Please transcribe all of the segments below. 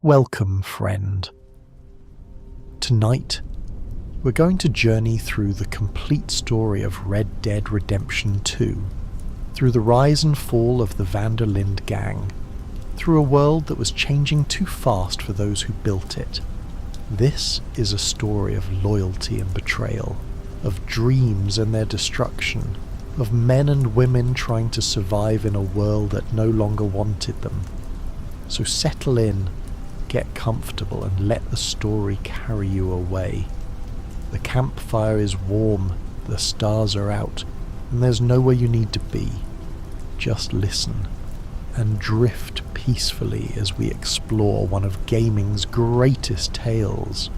Welcome, friend. Tonight, we're going to journey through the complete story of Red Dead Redemption 2, through the rise and fall of the Van der Linde gang, through a world that was changing too fast for those who built it. This is a story of loyalty and betrayal, of dreams and their destruction, of men and women trying to survive in a world that no longer wanted them. So settle in, get comfortable, and let the story carry you away. The campfire is warm, the stars are out, and there's nowhere you need to be. Just listen and drift peacefully as we explore one of gaming's greatest tales.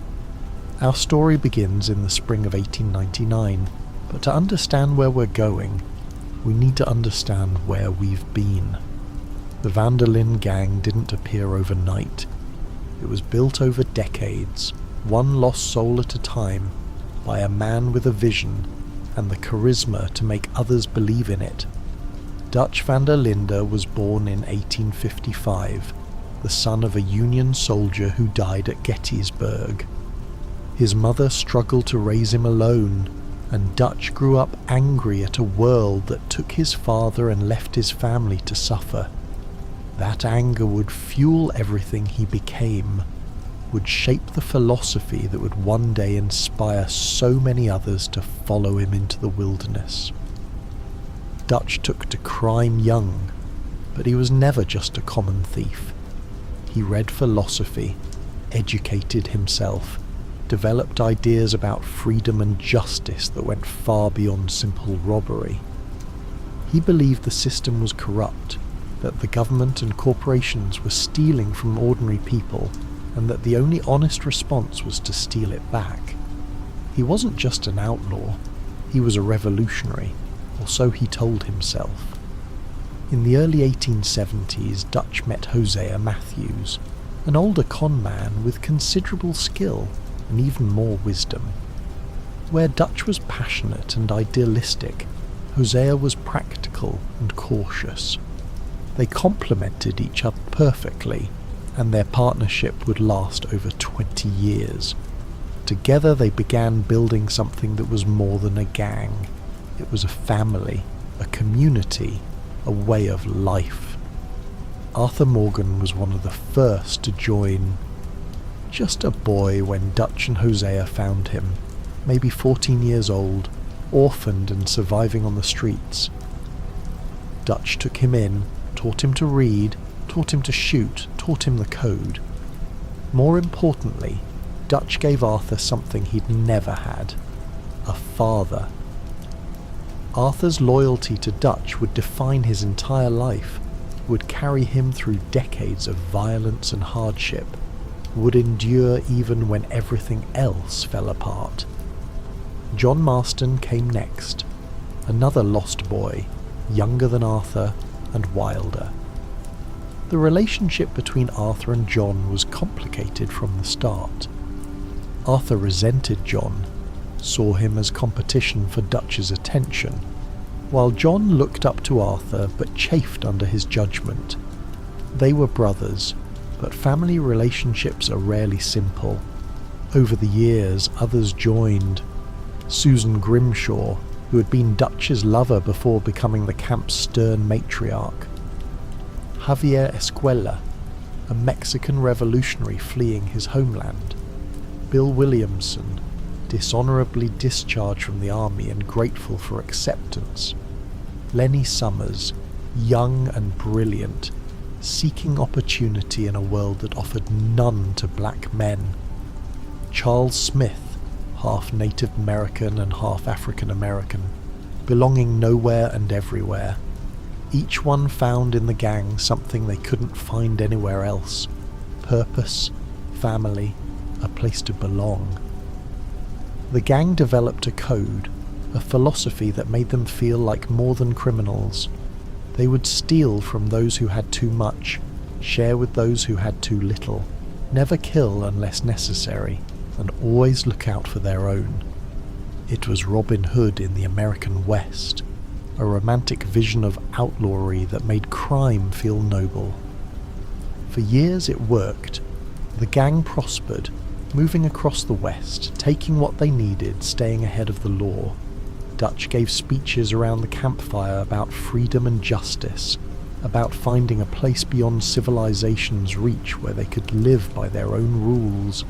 Our story begins in the spring of 1899, but to understand where we're going, we need to understand where we've been. The Van der Linde gang didn't appear overnight. It was built over decades, one lost soul at a time, by a man with a vision and the charisma to make others believe in it. Dutch van der Linde was born in 1855, the son of a Union soldier who died at Gettysburg. His mother struggled to raise him alone, and Dutch grew up angry at a world that took his father and left his family to suffer. That anger would fuel everything he became, would shape the philosophy that would one day inspire so many others to follow him into the wilderness. Dutch took to crime young, but he was never just a common thief. He read philosophy, educated himself, developed ideas about freedom and justice that went far beyond simple robbery. He believed the system was corrupt, that the government and corporations were stealing from ordinary people, and that the only honest response was to steal it back. He wasn't just an outlaw, he was a revolutionary, or so he told himself. In the early 1870s, Dutch met Hosea Matthews, an older con man with considerable skill and even more wisdom. Where Dutch was passionate and idealistic, Hosea was practical and cautious. They complemented each other perfectly, and their partnership would last over 20 years. Together they began building something that was more than a gang. It was a family, a community, a way of life. Arthur Morgan was one of the first to join. Just a boy when Dutch and Hosea found him, maybe 14 years old, orphaned and surviving on the streets. Dutch took him in, taught him to read, taught him to shoot, taught him the code. More importantly, Dutch gave Arthur something he'd never had: a father. Arthur's loyalty to Dutch would define his entire life, would carry him through decades of violence and hardship, would endure even when everything else fell apart. John Marston came next, another lost boy, younger than Arthur and wilder. The relationship between Arthur and John was complicated from the start. Arthur resented John, saw him as competition for Dutch's attention, while John looked up to Arthur but chafed under his judgment. They were brothers, but family relationships are rarely simple. Over the years, others joined. Susan Grimshaw, who had been Dutch's lover before becoming the camp's stern matriarch. Javier Escuela, a Mexican revolutionary fleeing his homeland. Bill Williamson, dishonorably discharged from the army and grateful for acceptance. Lenny Summers, young and brilliant, seeking opportunity in a world that offered none to black men. Charles Smith, half Native American and half African American, belonging nowhere and everywhere. Each one found in the gang something they couldn't find anywhere else: purpose, family, a place to belong. The gang developed a code, a philosophy that made them feel like more than criminals. They would steal from those who had too much, share with those who had too little, never kill unless necessary, and always look out for their own. It was Robin Hood in the American West, a romantic vision of outlawry that made crime feel noble. For years it worked, The gang prospered, moving across the west, taking what they needed, staying ahead of the law. Dutch gave speeches around the campfire about freedom and justice, about finding a place beyond civilization's reach where they could live by their own rules.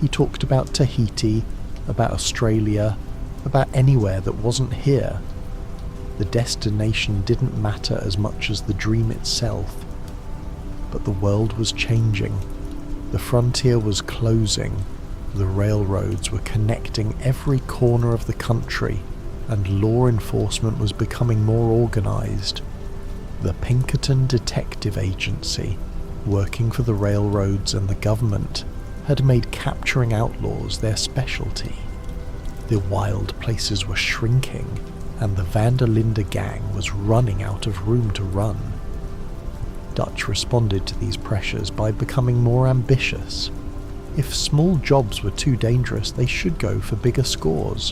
He talked about Tahiti, about Australia, about anywhere that wasn't here. The destination didn't matter as much as the dream itself. But the world was changing. The frontier was closing. The railroads were connecting every corner of the country, and law enforcement was becoming more organized. The Pinkerton Detective Agency, working for the railroads and the government, had made capturing outlaws their specialty. The wild places were shrinking, and the Van der Linde gang was running out of room to run. Dutch responded to these pressures by becoming more ambitious. If small jobs were too dangerous, they should go for bigger scores.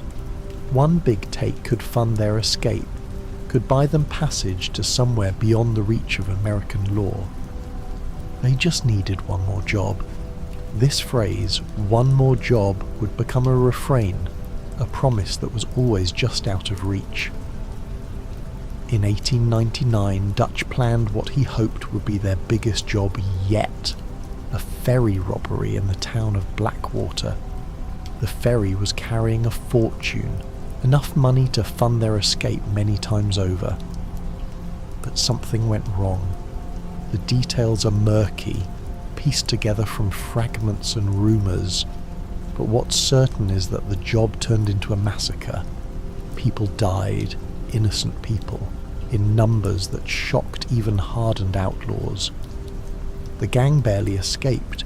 One big take could fund their escape, could buy them passage to somewhere beyond the reach of American law. They just needed one more job. This phrase, one more job, would become a refrain, a promise that was always just out of reach. In 1899, Dutch planned what he hoped would be their biggest job yet, a ferry robbery in the town of Blackwater. The ferry was carrying a fortune, enough money to fund their escape many times over. But something went wrong. The details are murky, pieced together from fragments and rumours, but what's certain is that the job turned into a massacre. People died, innocent people, in numbers that shocked even hardened outlaws. The gang barely escaped,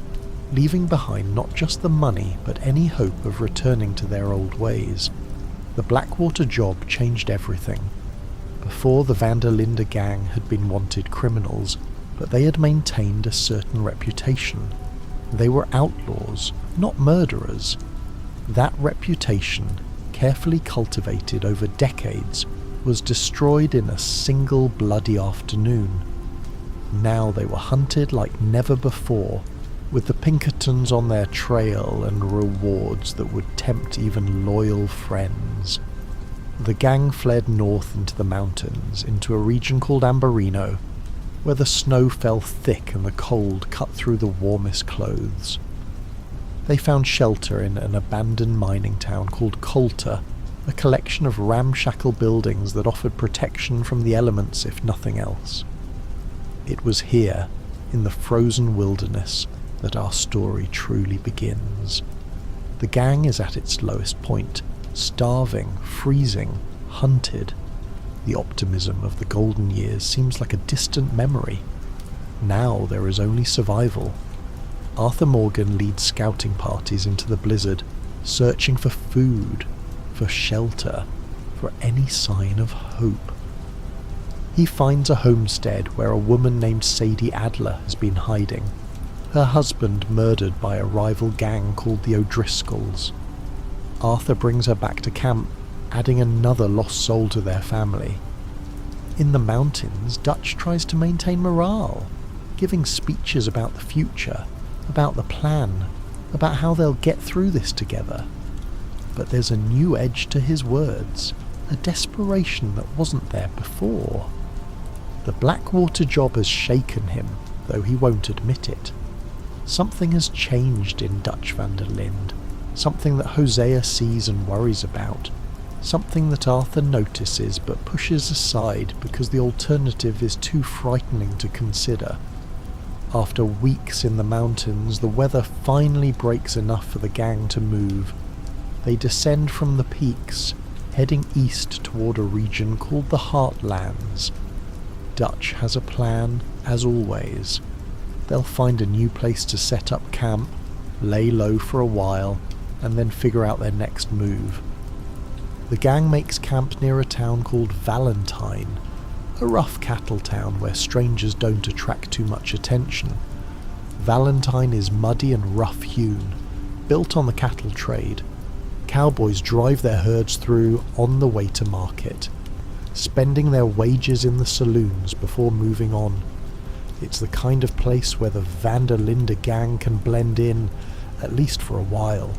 leaving behind not just the money but any hope of returning to their old ways. The Blackwater job changed everything. Before, the Van der Linde gang had been wanted criminals, but they had maintained a certain reputation. They were outlaws, not murderers. That reputation, carefully cultivated over decades, was destroyed in a single bloody afternoon. Now they were hunted like never before, with the Pinkertons on their trail and rewards that would tempt even loyal friends. The gang fled north into the mountains, into a region called Amberino, where the snow fell thick and the cold cut through the warmest clothes. They found shelter in an abandoned mining town called Coulter, a collection of ramshackle buildings that offered protection from the elements if nothing else. It was here, in the frozen wilderness, that our story truly begins. The gang is at its lowest point, starving, freezing, hunted. The optimism of the golden years seems like a distant memory. Now there is only survival. Arthur Morgan leads scouting parties into the blizzard, searching for food, for shelter, for any sign of hope. He finds a homestead where a woman named Sadie Adler has been hiding, her husband murdered by a rival gang called the O'Driscolls. Arthur brings her back to camp, adding another lost soul to their family. In the mountains, Dutch tries to maintain morale, giving speeches about the future, about the plan, about how they'll get through this together. But there's a new edge to his words, a desperation that wasn't there before. The Blackwater job has shaken him, though he won't admit it. Something has changed in Dutch van der Linde, something that Hosea sees and worries about, something that Arthur notices but pushes aside because the alternative is too frightening to consider. After weeks in the mountains, the weather finally breaks enough for the gang to move. They descend from the peaks, heading east toward a region called the Heartlands. Dutch has a plan, as always. They'll find a new place to set up camp, lay low for a while, and then figure out their next move. The gang makes camp near a town called Valentine, a rough cattle town where strangers don't attract too much attention. Valentine is muddy and rough-hewn, built on the cattle trade. Cowboys drive their herds through on the way to market, spending their wages in the saloons before moving on. It's the kind of place where the Van der Linde gang can blend in, at least for a while.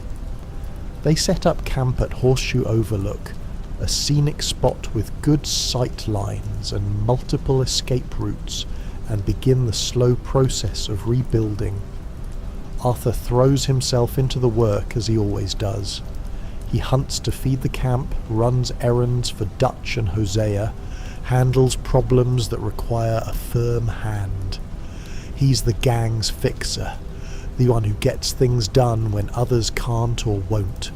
They set up camp at Horseshoe Overlook, a scenic spot with good sight lines and multiple escape routes, and begin the slow process of rebuilding. Arthur throws himself into the work as he always does. He hunts to feed the camp, runs errands for Dutch and Hosea, handles problems that require a firm hand. He's the gang's fixer, the one who gets things done when others can't or won't.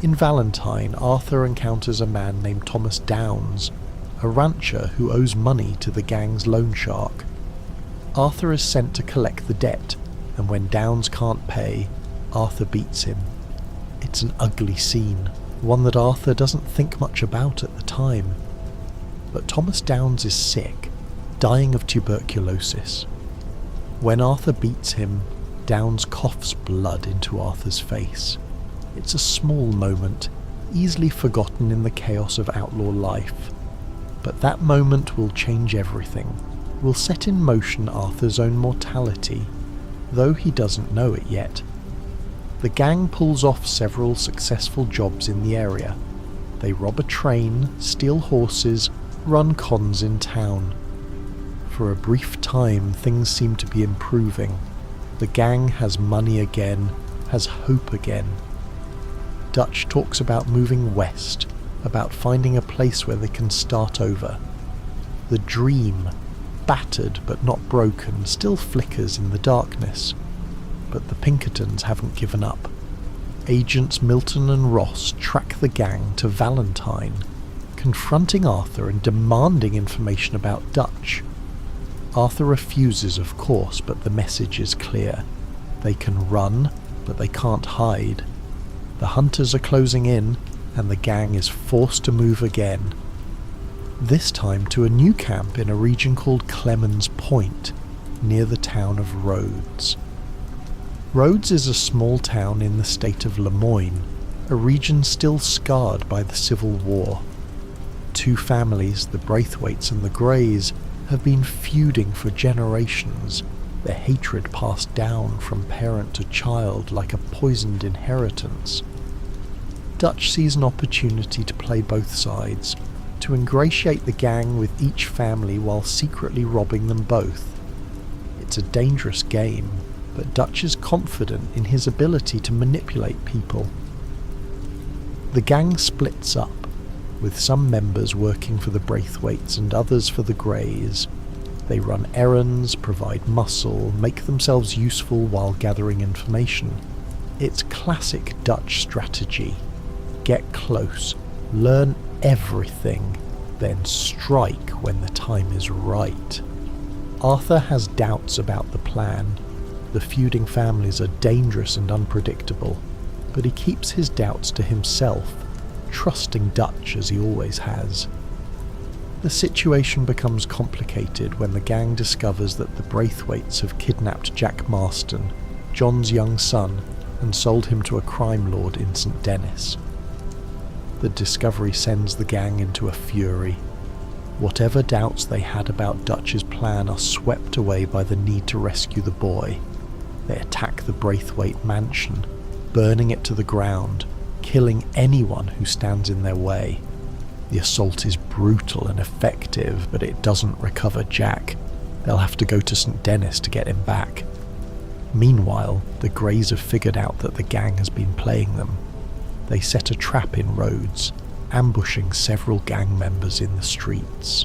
In Valentine, Arthur encounters a man named Thomas Downs, a rancher who owes money to the gang's loan shark. Arthur is sent to collect the debt, and when Downs can't pay, Arthur beats him. It's an ugly scene, one that Arthur doesn't think much about at the time. But Thomas Downs is sick, dying of tuberculosis. When Arthur beats him, Downs coughs blood into Arthur's face. It's a small moment, easily forgotten in the chaos of outlaw life. But that moment will change everything, will set in motion Arthur's own mortality, though he doesn't know it yet. The gang pulls off several successful jobs in the area. They rob a train, steal horses, run cons in town. For a brief time, things seem to be improving. The gang has money again, has hope again. Dutch talks about moving west, about finding a place where they can start over. The dream, battered but not broken, still flickers in the darkness. But the Pinkertons haven't given up. Agents Milton and Ross track the gang to Valentine, confronting Arthur and demanding information about Dutch. Arthur refuses, of course, but the message is clear. They can run, but they can't hide. The hunters are closing in, and the gang is forced to move again. This time to a new camp in a region called Clemens Point, near the town of Rhodes. Rhodes is a small town in the state of Lemoyne, a region still scarred by the Civil War. Two families, the Braithwaites and the Greys, have been feuding for generations, their hatred passed down from parent to child like a poisoned inheritance. Dutch sees an opportunity to play both sides, to ingratiate the gang with each family while secretly robbing them both. It's a dangerous game, but Dutch is confident in his ability to manipulate people. The gang splits up, with some members working for the Braithwaites and others for the Greys. They run errands, provide muscle, make themselves useful while gathering information. It's classic Dutch strategy. Get close, learn everything, then strike when the time is right. Arthur has doubts about the plan. The feuding families are dangerous and unpredictable, but he keeps his doubts to himself, trusting Dutch as he always has. The situation becomes complicated when the gang discovers that the Braithwaites have kidnapped Jack Marston, John's young son, and sold him to a crime lord in St. Denis. The discovery sends the gang into a fury. Whatever doubts they had about Dutch's plan are swept away by the need to rescue the boy. They attack the Braithwaite mansion, burning it to the ground, killing anyone who stands in their way. The assault is brutal and effective, but it doesn't recover Jack. They'll have to go to St. Denis to get him back. Meanwhile, the Greys have figured out that the gang has been playing them. They set a trap in Rhodes, ambushing several gang members in the streets.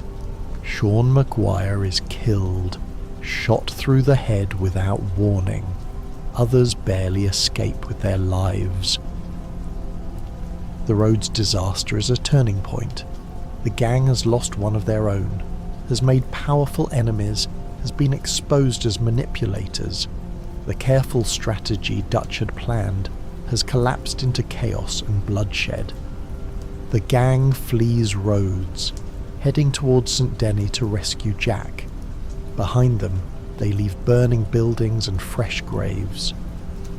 Sean Maguire is killed, shot through the head without warning. Others barely escape with their lives. The Rhodes disaster is a turning point. The gang has lost one of their own, has made powerful enemies, has been exposed as manipulators. The careful strategy Dutch had planned has collapsed into chaos and bloodshed. The gang flees Rhodes, heading towards St. Denis to rescue Jack. Behind them, they leave burning buildings and fresh graves.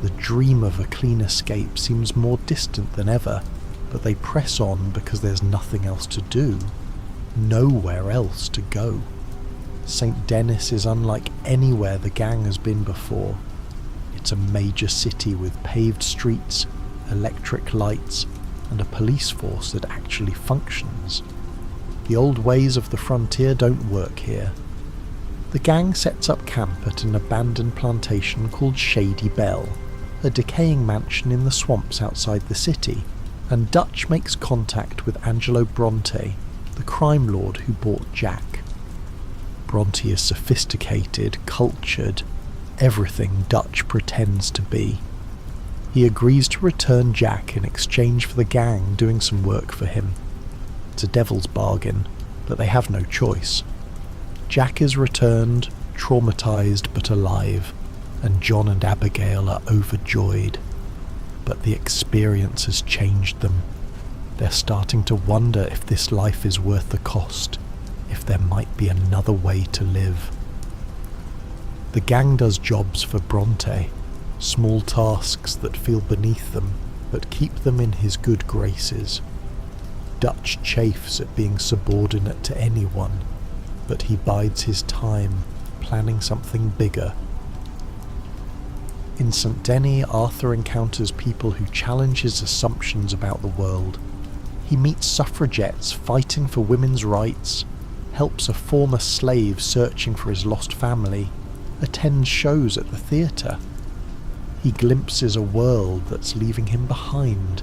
The dream of a clean escape seems more distant than ever, but they press on because there's nothing else to do, nowhere else to go. St. Denis is unlike anywhere the gang has been before. It's a major city with paved streets, electric lights, and a police force that actually functions. The old ways of the frontier don't work here. The gang sets up camp at an abandoned plantation called Shady Bell, a decaying mansion in the swamps outside the city, and Dutch makes contact with Angelo Bronte, the crime lord who bought Jack. Bronte is sophisticated, cultured, everything Dutch pretends to be. He agrees to return Jack in exchange for the gang doing some work for him. It's a devil's bargain, but they have no choice. Jack is returned, traumatized but alive, and John and Abigail are overjoyed. But the experience has changed them. They're starting to wonder if this life is worth the cost, if there might be another way to live. The gang does jobs for Bronte, small tasks that feel beneath them, but keep them in his good graces. Dutch chafes at being subordinate to anyone, but he bides his time, planning something bigger. In St. Denis, Arthur encounters people who challenge his assumptions about the world. He meets suffragettes fighting for women's rights, helps a former slave searching for his lost family, attends shows at the theatre. He glimpses a world that's leaving him behind,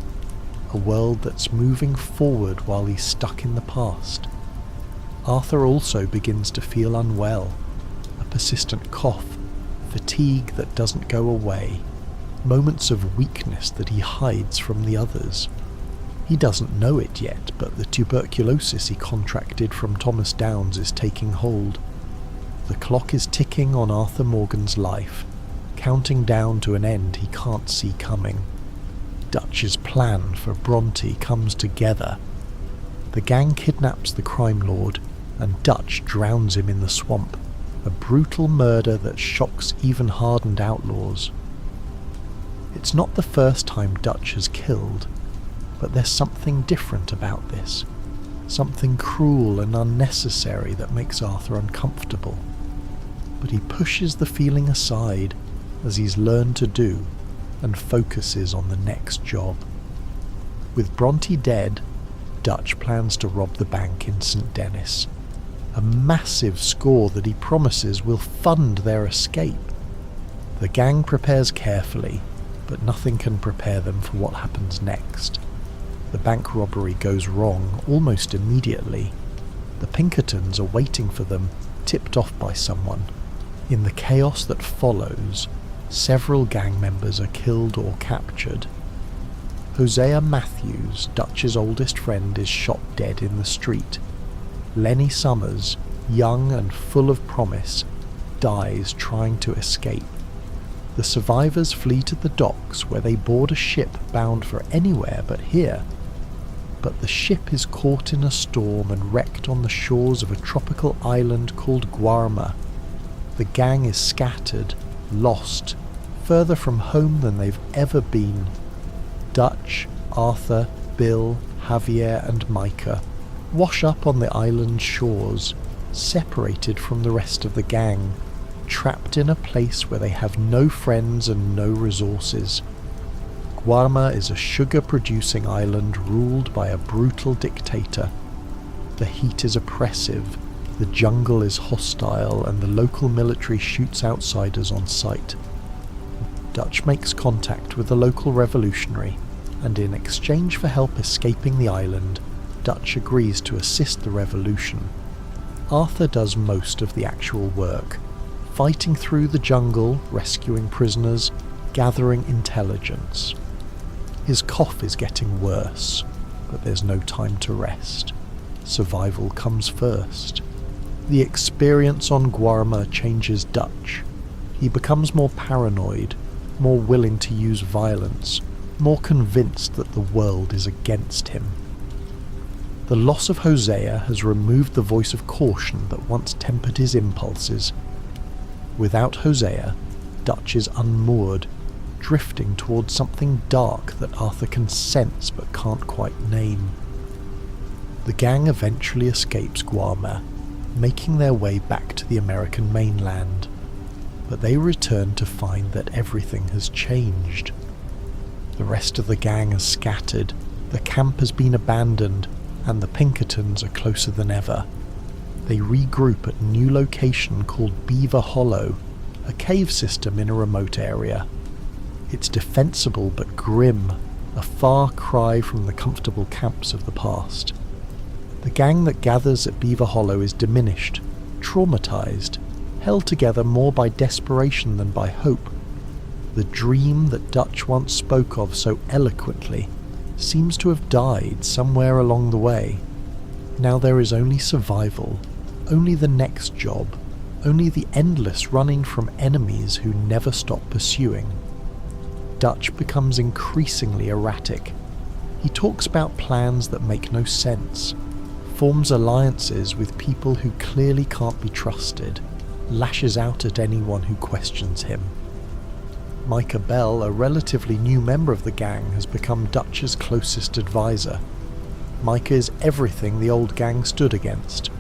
a world that's moving forward while he's stuck in the past. Arthur also begins to feel unwell, a persistent cough, fatigue that doesn't go away, moments of weakness that he hides from the others. He doesn't know it yet, but the tuberculosis he contracted from Thomas Downs is taking hold. The clock is ticking on Arthur Morgan's life, counting down to an end he can't see coming. Dutch's plan for Bronte comes together. The gang kidnaps the crime lord, and Dutch drowns him in the swamp, a brutal murder that shocks even hardened outlaws. It's not the first time Dutch has killed, but there's something different about this, something cruel and unnecessary that makes Arthur uncomfortable. But he pushes the feeling aside, as he's learned to do, and focuses on the next job. With Bronte dead, Dutch plans to rob the bank in St. Denis, a massive score that he promises will fund their escape. The gang prepares carefully, but nothing can prepare them for what happens next. The bank robbery goes wrong almost immediately. The Pinkertons are waiting for them, tipped off by someone. In the chaos that follows, several gang members are killed or captured. Hosea Matthews, Dutch's oldest friend, is shot dead in the street. Lenny Summers, young and full of promise, dies trying to escape. The survivors flee to the docks, where they board a ship bound for anywhere but here. But the ship is caught in a storm and wrecked on the shores of a tropical island called Guarma. The gang is scattered, lost, further from home than they've ever been. Dutch, Arthur, Bill, Javier and Micah wash up on the island's shores, separated from the rest of the gang, trapped in a place where they have no friends and no resources. Guarma is a sugar-producing island ruled by a brutal dictator. The heat is oppressive, the jungle is hostile, and the local military shoots outsiders on sight. Dutch makes contact with the local revolutionary, and in exchange for help escaping the island, Dutch agrees to assist the revolution. Arthur does most of the actual work, fighting through the jungle, rescuing prisoners, gathering intelligence. His cough is getting worse, but there's no time to rest. Survival comes first. The experience on Guarma changes Dutch. He becomes more paranoid, more willing to use violence, more convinced that the world is against him. The loss of Hosea has removed the voice of caution that once tempered his impulses. Without Hosea, Dutch is unmoored, drifting towards something dark that Arthur can sense but can't quite name. The gang eventually escapes Guarma, making their way back to the American mainland. But they return to find that everything has changed. The rest of the gang has scattered, the camp has been abandoned, and the Pinkertons are closer than ever. They regroup at a new location called Beaver Hollow, a cave system in a remote area. It's defensible but grim, a far cry from the comfortable camps of the past. The gang that gathers at Beaver Hollow is diminished, traumatized, held together more by desperation than by hope. The dream that Dutch once spoke of so eloquently seems to have died somewhere along the way. Now there is only survival, only the next job, only the endless running from enemies who never stop pursuing. Dutch becomes increasingly erratic. He talks about plans that make no sense, forms alliances with people who clearly can't be trusted, lashes out at anyone who questions him. Micah Bell, a relatively new member of the gang, has become Dutch's closest advisor. Micah is everything the old gang stood against.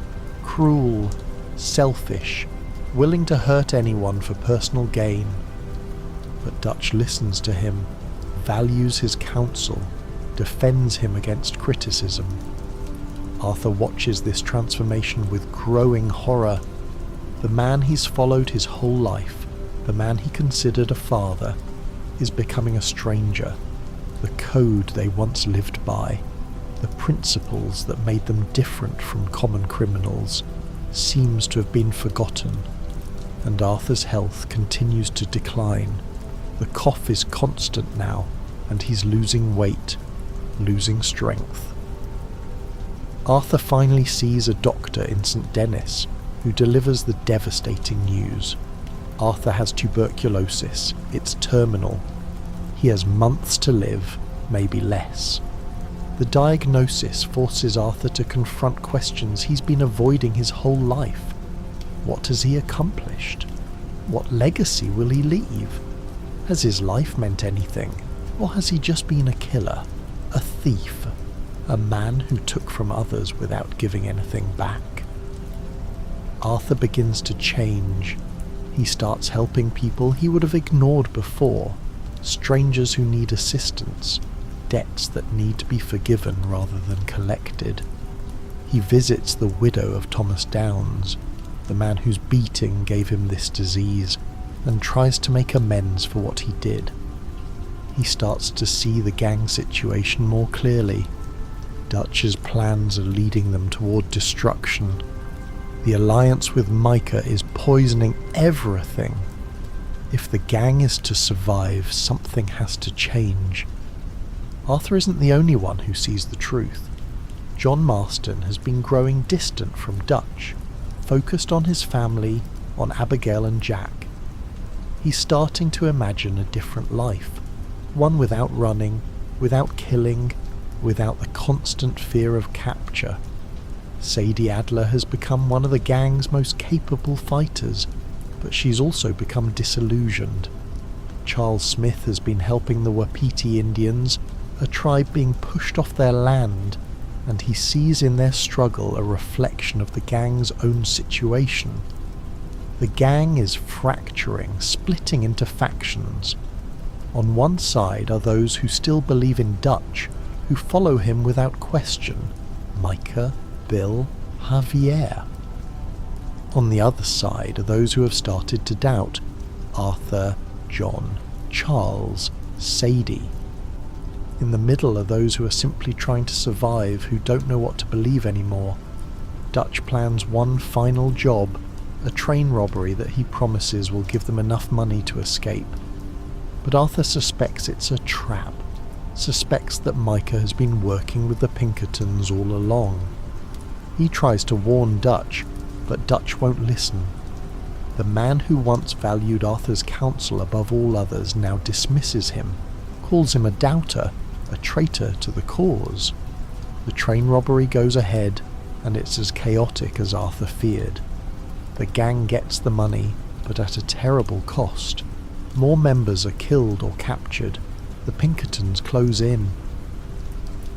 Cruel, selfish, willing to hurt anyone for personal gain. But Dutch listens to him, values his counsel, defends him against criticism. Arthur watches this transformation with growing horror. The man he's followed his whole life, the man he considered a father, is becoming a stranger. The code they once lived by, the principles that made them different from common criminals, seems to have been forgotten, and Arthur's health continues to decline. The cough is constant now, and he's losing weight, losing strength. Arthur finally sees a doctor in St. Denis, who delivers the devastating news. Arthur has tuberculosis. It's terminal. He has months to live, maybe less. The diagnosis forces Arthur to confront questions he's been avoiding his whole life. What has he accomplished? What legacy will he leave? Has his life meant anything? Or has he just been a killer, a thief, a man who took from others without giving anything back? Arthur begins to change. He starts helping people he would have ignored before, strangers who need assistance, debts that need to be forgiven rather than collected. He visits the widow of Thomas Downs, the man whose beating gave him this disease, and tries to make amends for what he did. He starts to see the gang situation more clearly. Dutch's plans are leading them toward destruction. The alliance with Micah is poisoning everything. If the gang is to survive, something has to change. Arthur isn't the only one who sees the truth. John Marston has been growing distant from Dutch, focused on his family, on Abigail and Jack. He's starting to imagine a different life, one without running, without killing, without the constant fear of capture. Sadie Adler has become one of the gang's most capable fighters, but she's also become disillusioned. Charles Smith has been helping the Wapiti Indians, a tribe being pushed off their land, and he sees in their struggle a reflection of the gang's own situation. The gang is fracturing, splitting into factions. On one side are those who still believe in Dutch, who follow him without question, Micah, Bill, Javier. On the other side are those who have started to doubt, Arthur, John, Charles, Sadie. In the middle are those who are simply trying to survive, who don't know what to believe anymore. Dutch plans one final job, a train robbery that he promises will give them enough money to escape. But Arthur suspects it's a trap, suspects that Micah has been working with the Pinkertons all along. He tries to warn Dutch, but Dutch won't listen. The man who once valued Arthur's counsel above all others now dismisses him, calls him a doubter, a traitor to the cause. The train robbery goes ahead, and it's as chaotic as Arthur feared. The gang gets the money, but at a terrible cost. More members are killed or captured. The Pinkertons close in.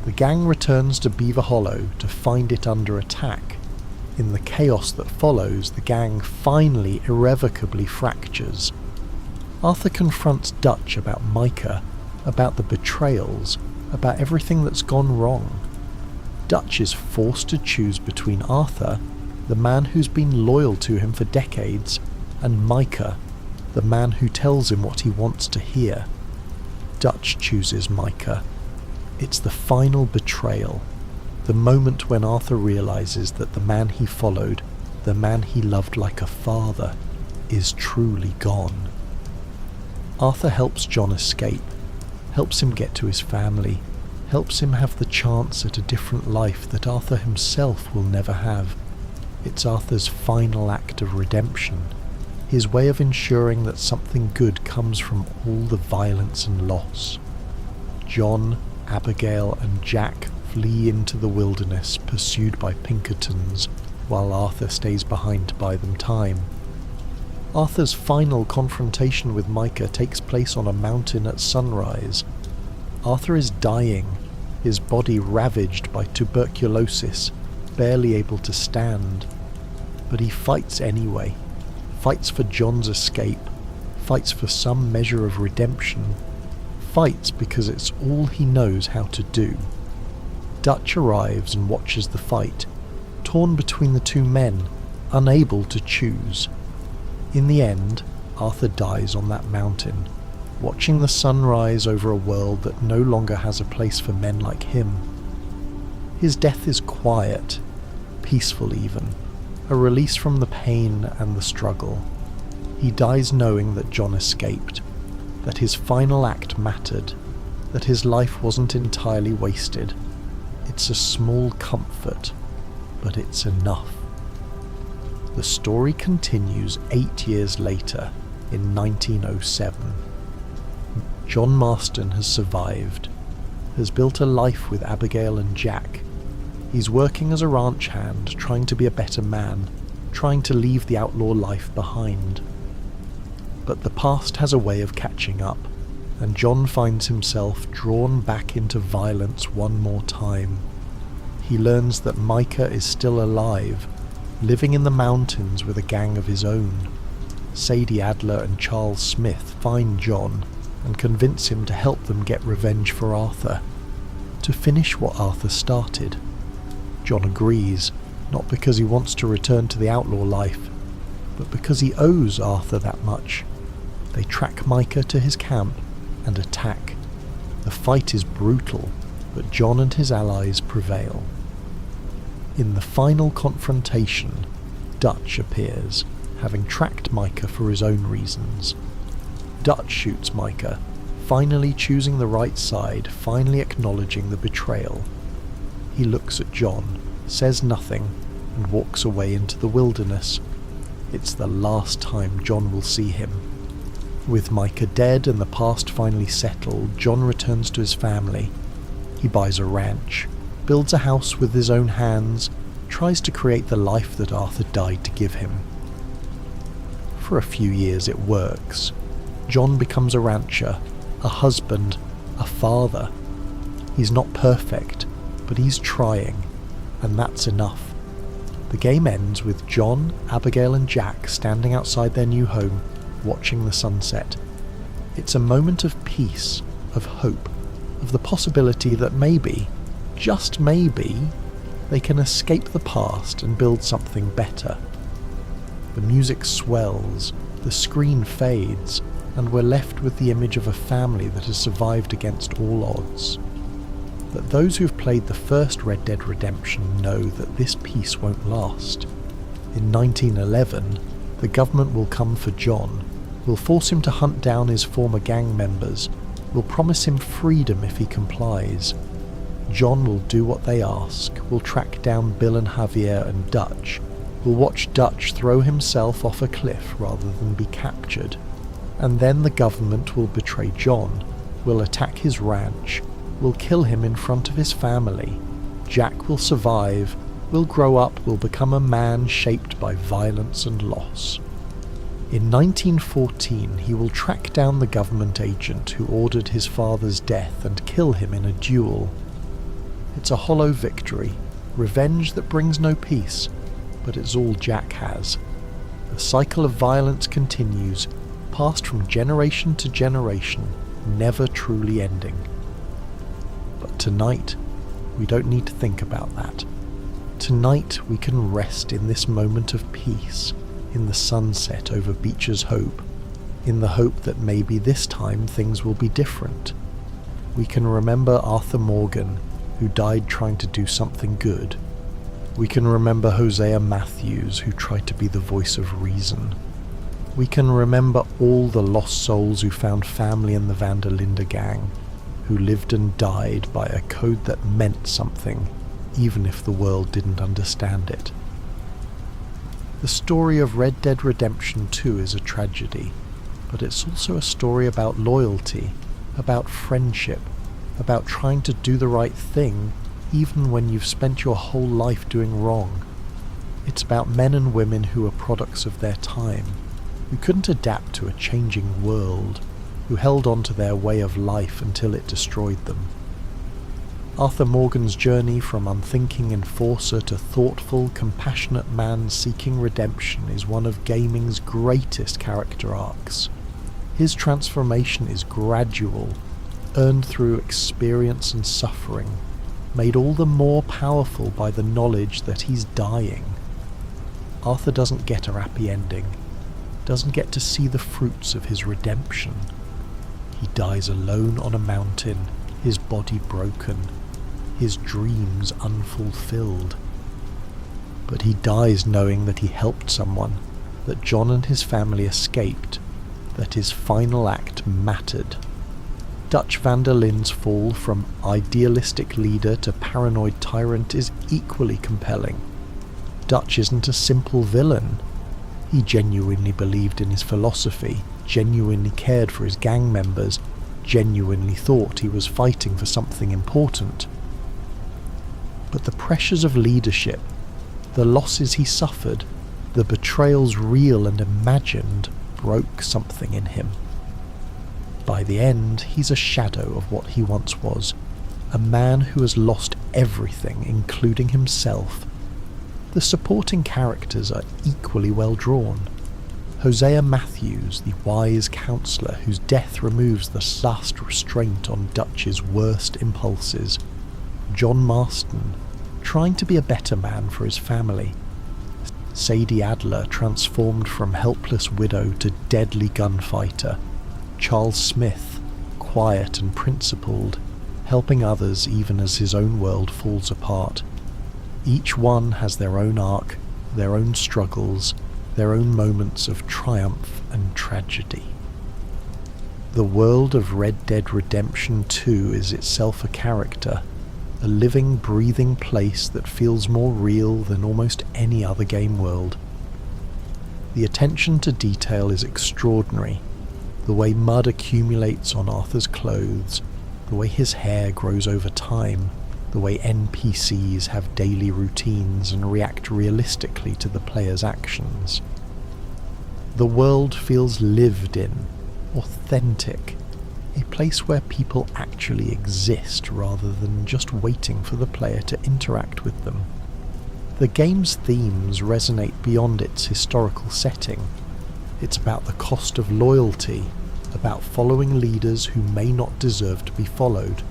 The gang returns to Beaver Hollow to find it under attack. In the chaos that follows, the gang finally irrevocably fractures. Arthur confronts Dutch about Micah, about the betrayals, about everything that's gone wrong. Dutch is forced to choose between Arthur, the man who's been loyal to him for decades, and Micah, the man who tells him what he wants to hear. Dutch chooses Micah. It's the final betrayal, the moment when Arthur realizes that the man he followed, the man he loved like a father, is truly gone. Arthur helps John escape, helps him get to his family, helps him have the chance at a different life that Arthur himself will never have. It's Arthur's final act of redemption, his way of ensuring that something good comes from all the violence and loss. John, Abigail and Jack flee into the wilderness pursued by Pinkertons, while Arthur stays behind to buy them time. Arthur's final confrontation with Micah takes place on a mountain at sunrise. Arthur is dying, his body ravaged by tuberculosis, barely able to stand. But he fights anyway, fights for John's escape, fights for some measure of redemption, fights because it's all he knows how to do. Dutch arrives and watches the fight, torn between the two men, unable to choose. In the end, Arthur dies on that mountain, watching the sun rise over a world that no longer has a place for men like him. His death is quiet, peaceful even, a release from the pain and the struggle. He dies knowing that John escaped, that his final act mattered, that his life wasn't entirely wasted. It's a small comfort, but it's enough. The story continues 8 years later, in 1907. John Marston has survived, has built a life with Abigail and Jack. He's working as a ranch hand, trying to be a better man, trying to leave the outlaw life behind. But the past has a way of catching up, and John finds himself drawn back into violence one more time. He learns that Micah is still alive, living in the mountains with a gang of his own. Sadie Adler and Charles Smith find John and convince him to help them get revenge for Arthur, to finish what Arthur started. John agrees, not because he wants to return to the outlaw life, but because he owes Arthur that much. They track Micah to his camp and attack. The fight is brutal, but John and his allies prevail. In the final confrontation, Dutch appears, having tracked Micah for his own reasons. Dutch shoots Micah, finally choosing the right side, finally acknowledging the betrayal. He looks at John, says nothing, and walks away into the wilderness. It's the last time John will see him. With Micah dead and the past finally settled, John returns to his family. He buys a ranch, builds a house with his own hands, tries to create the life that Arthur died to give him. For a few years it works. John becomes a rancher, a husband, a father. He's not perfect, but he's trying, and that's enough. The game ends with John, Abigail and Jack standing outside their new home, watching the sunset. It's a moment of peace, of hope, of the possibility that maybe, just maybe, they can escape the past and build something better. The music swells, the screen fades, and we're left with the image of a family that has survived against all odds. But those who've played the first Red Dead Redemption know that this peace won't last. In 1911, the government will come for John, will force him to hunt down his former gang members, will promise him freedom if he complies. John will do what they ask, will track down Bill and Javier and Dutch, will watch Dutch throw himself off a cliff rather than be captured. And then the government will betray John, will attack his ranch, will kill him in front of his family. Jack will survive, will grow up, will become a man shaped by violence and loss. In 1914, he will track down the government agent who ordered his father's death and kill him in a duel. It's a hollow victory, revenge that brings no peace, but it's all Jack has. The cycle of violence continues, passed from generation to generation, never truly ending. But tonight, we don't need to think about that. Tonight we can rest in this moment of peace, in the sunset over Beecher's Hope, in the hope that maybe this time things will be different. We can remember Arthur Morgan, who died trying to do something good. We can remember Hosea Matthews, who tried to be the voice of reason. We can remember all the lost souls who found family in the van der Linde gang, who lived and died by a code that meant something, even if the world didn't understand it. The story of Red Dead Redemption 2 is a tragedy, but it's also a story about loyalty, about friendship, about trying to do the right thing even when you've spent your whole life doing wrong. It's about men and women who are products of their time, who couldn't adapt to a changing world, who held on to their way of life until it destroyed them. Arthur Morgan's journey from unthinking enforcer to thoughtful, compassionate man seeking redemption is one of gaming's greatest character arcs. His transformation is gradual, earned through experience and suffering, made all the more powerful by the knowledge that he's dying. Arthur doesn't get a happy ending, doesn't get to see the fruits of his redemption. He dies alone on a mountain, his body broken, his dreams unfulfilled. But he dies knowing that he helped someone, that John and his family escaped, that his final act mattered. Dutch van der Linde's fall from idealistic leader to paranoid tyrant is equally compelling. Dutch isn't a simple villain. He genuinely believed in his philosophy, genuinely cared for his gang members, genuinely thought he was fighting for something important. But the pressures of leadership, the losses he suffered, the betrayals real and imagined, broke something in him. By the end, he's a shadow of what he once was, a man who has lost everything, including himself. The supporting characters are equally well drawn. Hosea Matthews, the wise counsellor whose death removes the last restraint on Dutch's worst impulses. John Marston, trying to be a better man for his family. Sadie Adler, transformed from helpless widow to deadly gunfighter. Charles Smith, quiet and principled, helping others even as his own world falls apart. Each one has their own arc, their own struggles, their own moments of triumph and tragedy. The world of Red Dead Redemption 2 is itself a character, a living, breathing place that feels more real than almost any other game world. The attention to detail is extraordinary. The way mud accumulates on Arthur's clothes, the way his hair grows over time, the way NPCs have daily routines and react realistically to the player's actions. The world feels lived in, authentic, a place where people actually exist rather than just waiting for the player to interact with them. The game's themes resonate beyond its historical setting. It's about the cost of loyalty, about following leaders who may not deserve to be followed.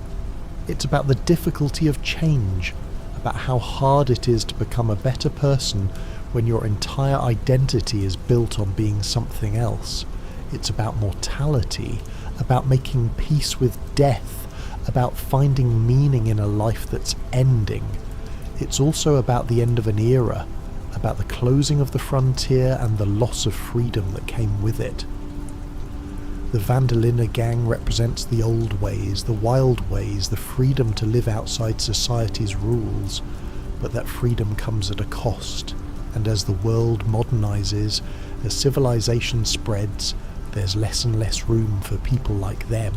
It's about the difficulty of change, about how hard it is to become a better person when your entire identity is built on being something else. It's about mortality, about making peace with death, about finding meaning in a life that's ending. It's also about the end of an era, about the closing of the frontier and the loss of freedom that came with it. The van der Linde gang represents the old ways, the wild ways, the freedom to live outside society's rules, but that freedom comes at a cost, and as the world modernizes, as civilization spreads, there's less and less room for people like them.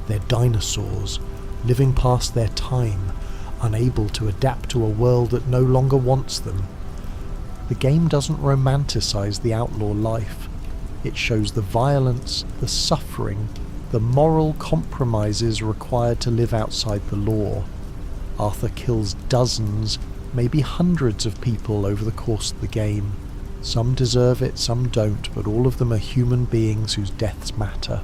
They're dinosaurs, living past their time, unable to adapt to a world that no longer wants them. The game doesn't romanticize the outlaw life. It shows the violence, the suffering, the moral compromises required to live outside the law. Arthur kills dozens, maybe hundreds of people over the course of the game. Some deserve it, some don't, but all of them are human beings whose deaths matter.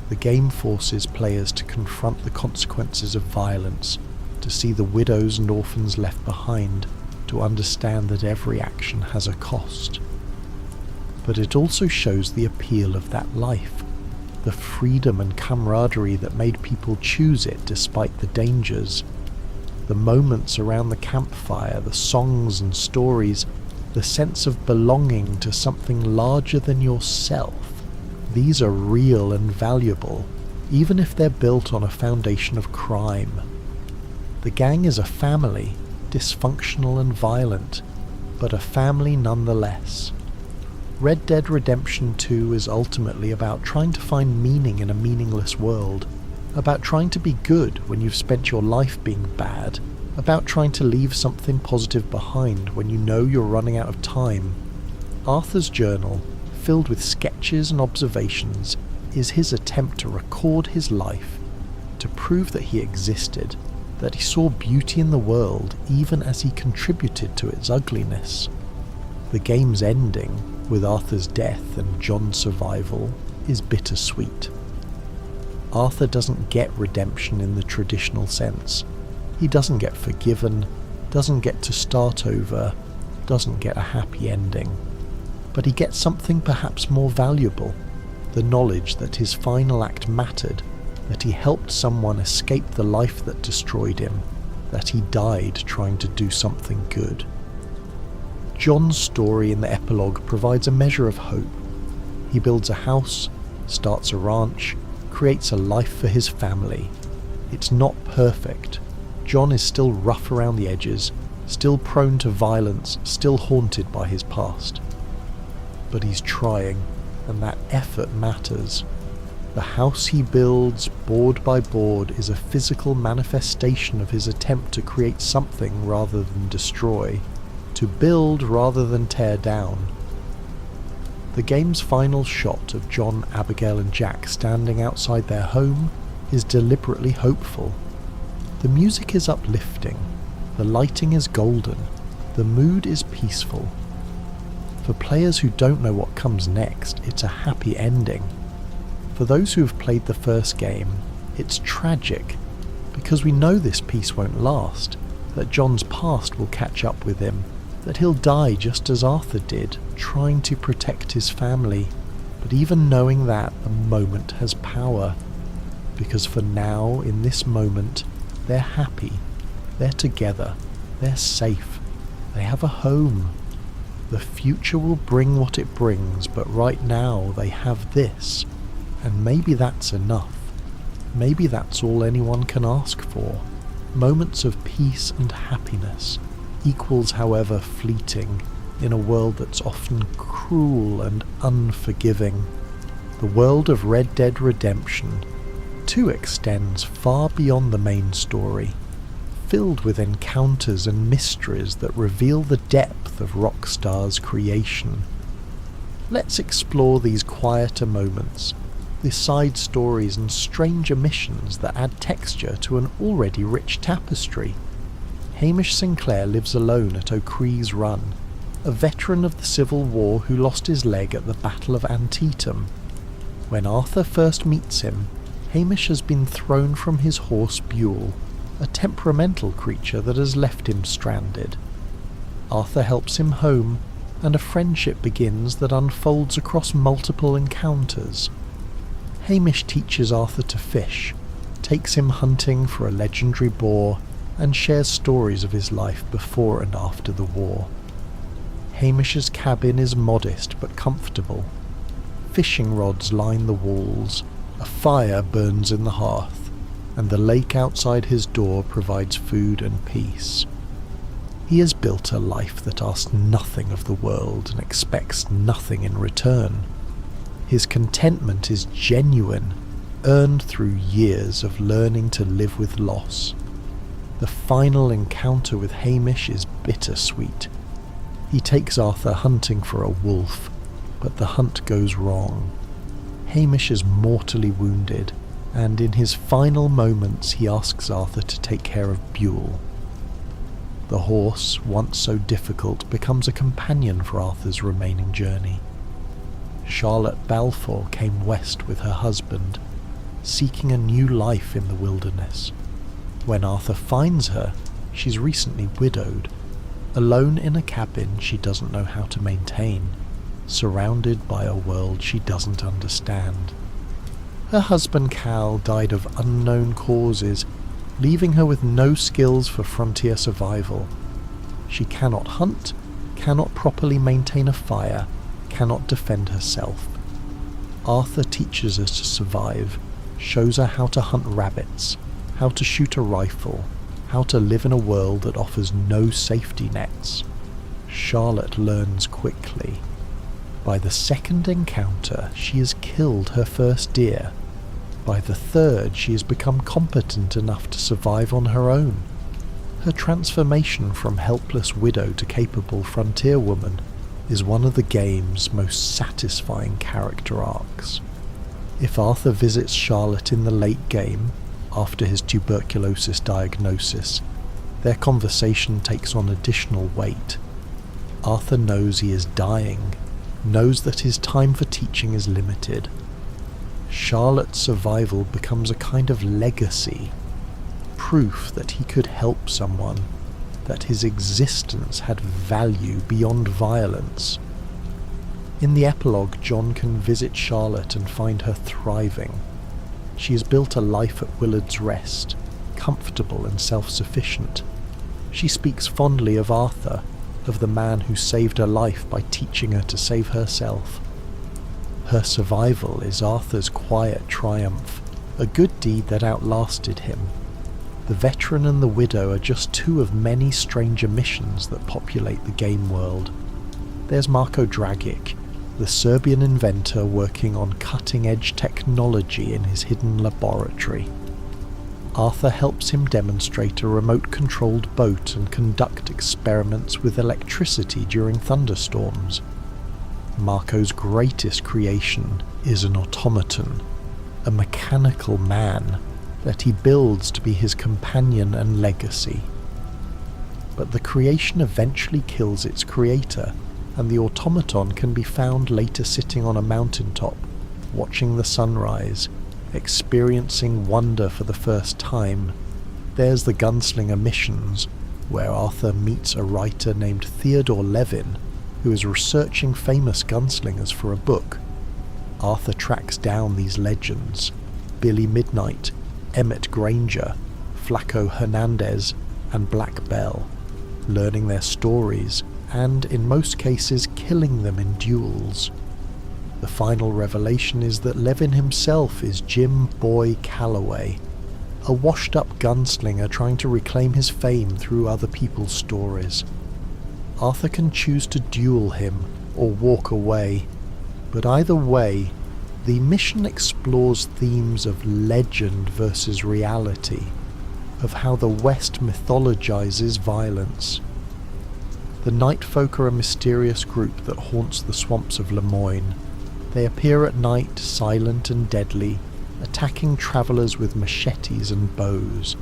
The game forces players to confront the consequences of violence, to see the widows and orphans left behind, to understand that every action has a cost. But it also shows the appeal of that life, the freedom and camaraderie that made people choose it despite the dangers. The moments around the campfire, the songs and stories, the sense of belonging to something larger than yourself, these are real and valuable, even if they're built on a foundation of crime. The gang is a family, dysfunctional and violent, but a family nonetheless. Red Dead Redemption 2 is ultimately about trying to find meaning in a meaningless world, about trying to be good when you've spent your life being bad, about trying to leave something positive behind when you know you're running out of time. Arthur's journal, filled with sketches and observations, is his attempt to record his life, to prove that he existed, that he saw beauty in the world even as he contributed to its ugliness. The game's ending, with Arthur's death and John's survival, is bittersweet. Arthur doesn't get redemption in the traditional sense. He doesn't get forgiven, doesn't get to start over, doesn't get a happy ending. But he gets something perhaps more valuable, the knowledge that his final act mattered, that he helped someone escape the life that destroyed him, that he died trying to do something good. John's story in the epilogue provides a measure of hope. He builds a house, starts a ranch, creates a life for his family. It's not perfect. John is still rough around the edges, still prone to violence, still haunted by his past. But he's trying, and that effort matters. The house he builds, board by board, is a physical manifestation of his attempt to create something rather than destroy, to build rather than tear down. The game's final shot of John, Abigail and Jack standing outside their home is deliberately hopeful. The music is uplifting, the lighting is golden, the mood is peaceful. For players who don't know what comes next, it's a happy ending. For those who have played the first game, it's tragic, because we know this peace won't last, that John's past will catch up with him, that he'll die just as Arthur did, trying to protect his family. But even knowing that, the moment has power, because for now, in this moment, they're happy, they're together, they're safe, they have a home. The future will bring what it brings, but right now they have this, and maybe that's enough. Maybe that's all anyone can ask for. Moments of peace and happiness, equals however fleeting, in a world that's often cruel and unforgiving. The world of Red Dead Redemption 2 extends far beyond the main story, filled with encounters and mysteries that reveal the depth of Rockstar's creation. Let's explore these quieter moments, the side stories and stranger missions that add texture to an already rich tapestry. Hamish Sinclair lives alone at O'Cree's Run, a veteran of the Civil War who lost his leg at the Battle of Antietam. When Arthur first meets him, Hamish has been thrown from his horse Buell, a temperamental creature that has left him stranded. Arthur helps him home, and a friendship begins that unfolds across multiple encounters. Hamish teaches Arthur to fish, takes him hunting for a legendary boar, and shares stories of his life before and after the war. Hamish's cabin is modest but comfortable. Fishing rods line the walls, a fire burns in the hearth, and the lake outside his door provides food and peace. He has built a life that asks nothing of the world and expects nothing in return. His contentment is genuine, earned through years of learning to live with loss. The final encounter with Hamish is bittersweet. He takes Arthur hunting for a wolf, but the hunt goes wrong. Hamish is mortally wounded, and in his final moments he asks Arthur to take care of Buell. The horse, once so difficult, becomes a companion for Arthur's remaining journey. Charlotte Balfour came west with her husband, seeking a new life in the wilderness. When Arthur finds her, she's recently widowed, alone in a cabin she doesn't know how to maintain, surrounded by a world she doesn't understand. Her husband Cal died of unknown causes, leaving her with no skills for frontier survival. She cannot hunt, cannot properly maintain a fire, cannot defend herself. Arthur teaches her to survive, shows her how to hunt rabbits, how to shoot a rifle, how to live in a world that offers no safety nets. Charlotte learns quickly. By the second encounter, she has killed her first deer. By the third, she has become competent enough to survive on her own. Her transformation from helpless widow to capable frontier woman is one of the game's most satisfying character arcs. If Arthur visits Charlotte in the late game, after his tuberculosis diagnosis, their conversation takes on additional weight. Arthur knows he is dying, knows that his time for teaching is limited. Charlotte's survival becomes a kind of legacy, proof that he could help someone, that his existence had value beyond violence. In the epilogue, John can visit Charlotte and find her thriving. She has built a life at Willard's Rest, comfortable and self-sufficient. She speaks fondly of Arthur, of the man who saved her life by teaching her to save herself. Her survival is Arthur's quiet triumph, a good deed that outlasted him. The veteran and the widow are just two of many stranger missions that populate the game world. There's Marko Dragic, the Serbian inventor working on cutting-edge technology in his hidden laboratory. Arthur helps him demonstrate a remote-controlled boat and conduct experiments with electricity during thunderstorms. Marko's greatest creation is an automaton, a mechanical man that he builds to be his companion and legacy. But the creation eventually kills its creator, and the automaton can be found later sitting on a mountaintop, watching the sunrise, experiencing wonder for the first time. There's the Gunslinger missions, where Arthur meets a writer named Theodore Levin, who is researching famous gunslingers for a book. Arthur tracks down these legends: Billy Midnight, Emmett Granger, Flaco Hernandez, and Black Bell, learning their stories and, in most cases, killing them in duels. The final revelation is that Levin himself is Jim Boy Calloway, a washed-up gunslinger trying to reclaim his fame through other people's stories. Arthur can choose to duel him or walk away, but either way, the mission explores themes of legend versus reality, of how the West mythologizes violence. The Night Folk are a mysterious group that haunts the swamps of Lemoyne. They appear at night, silent and deadly, attacking travellers with machetes and bows.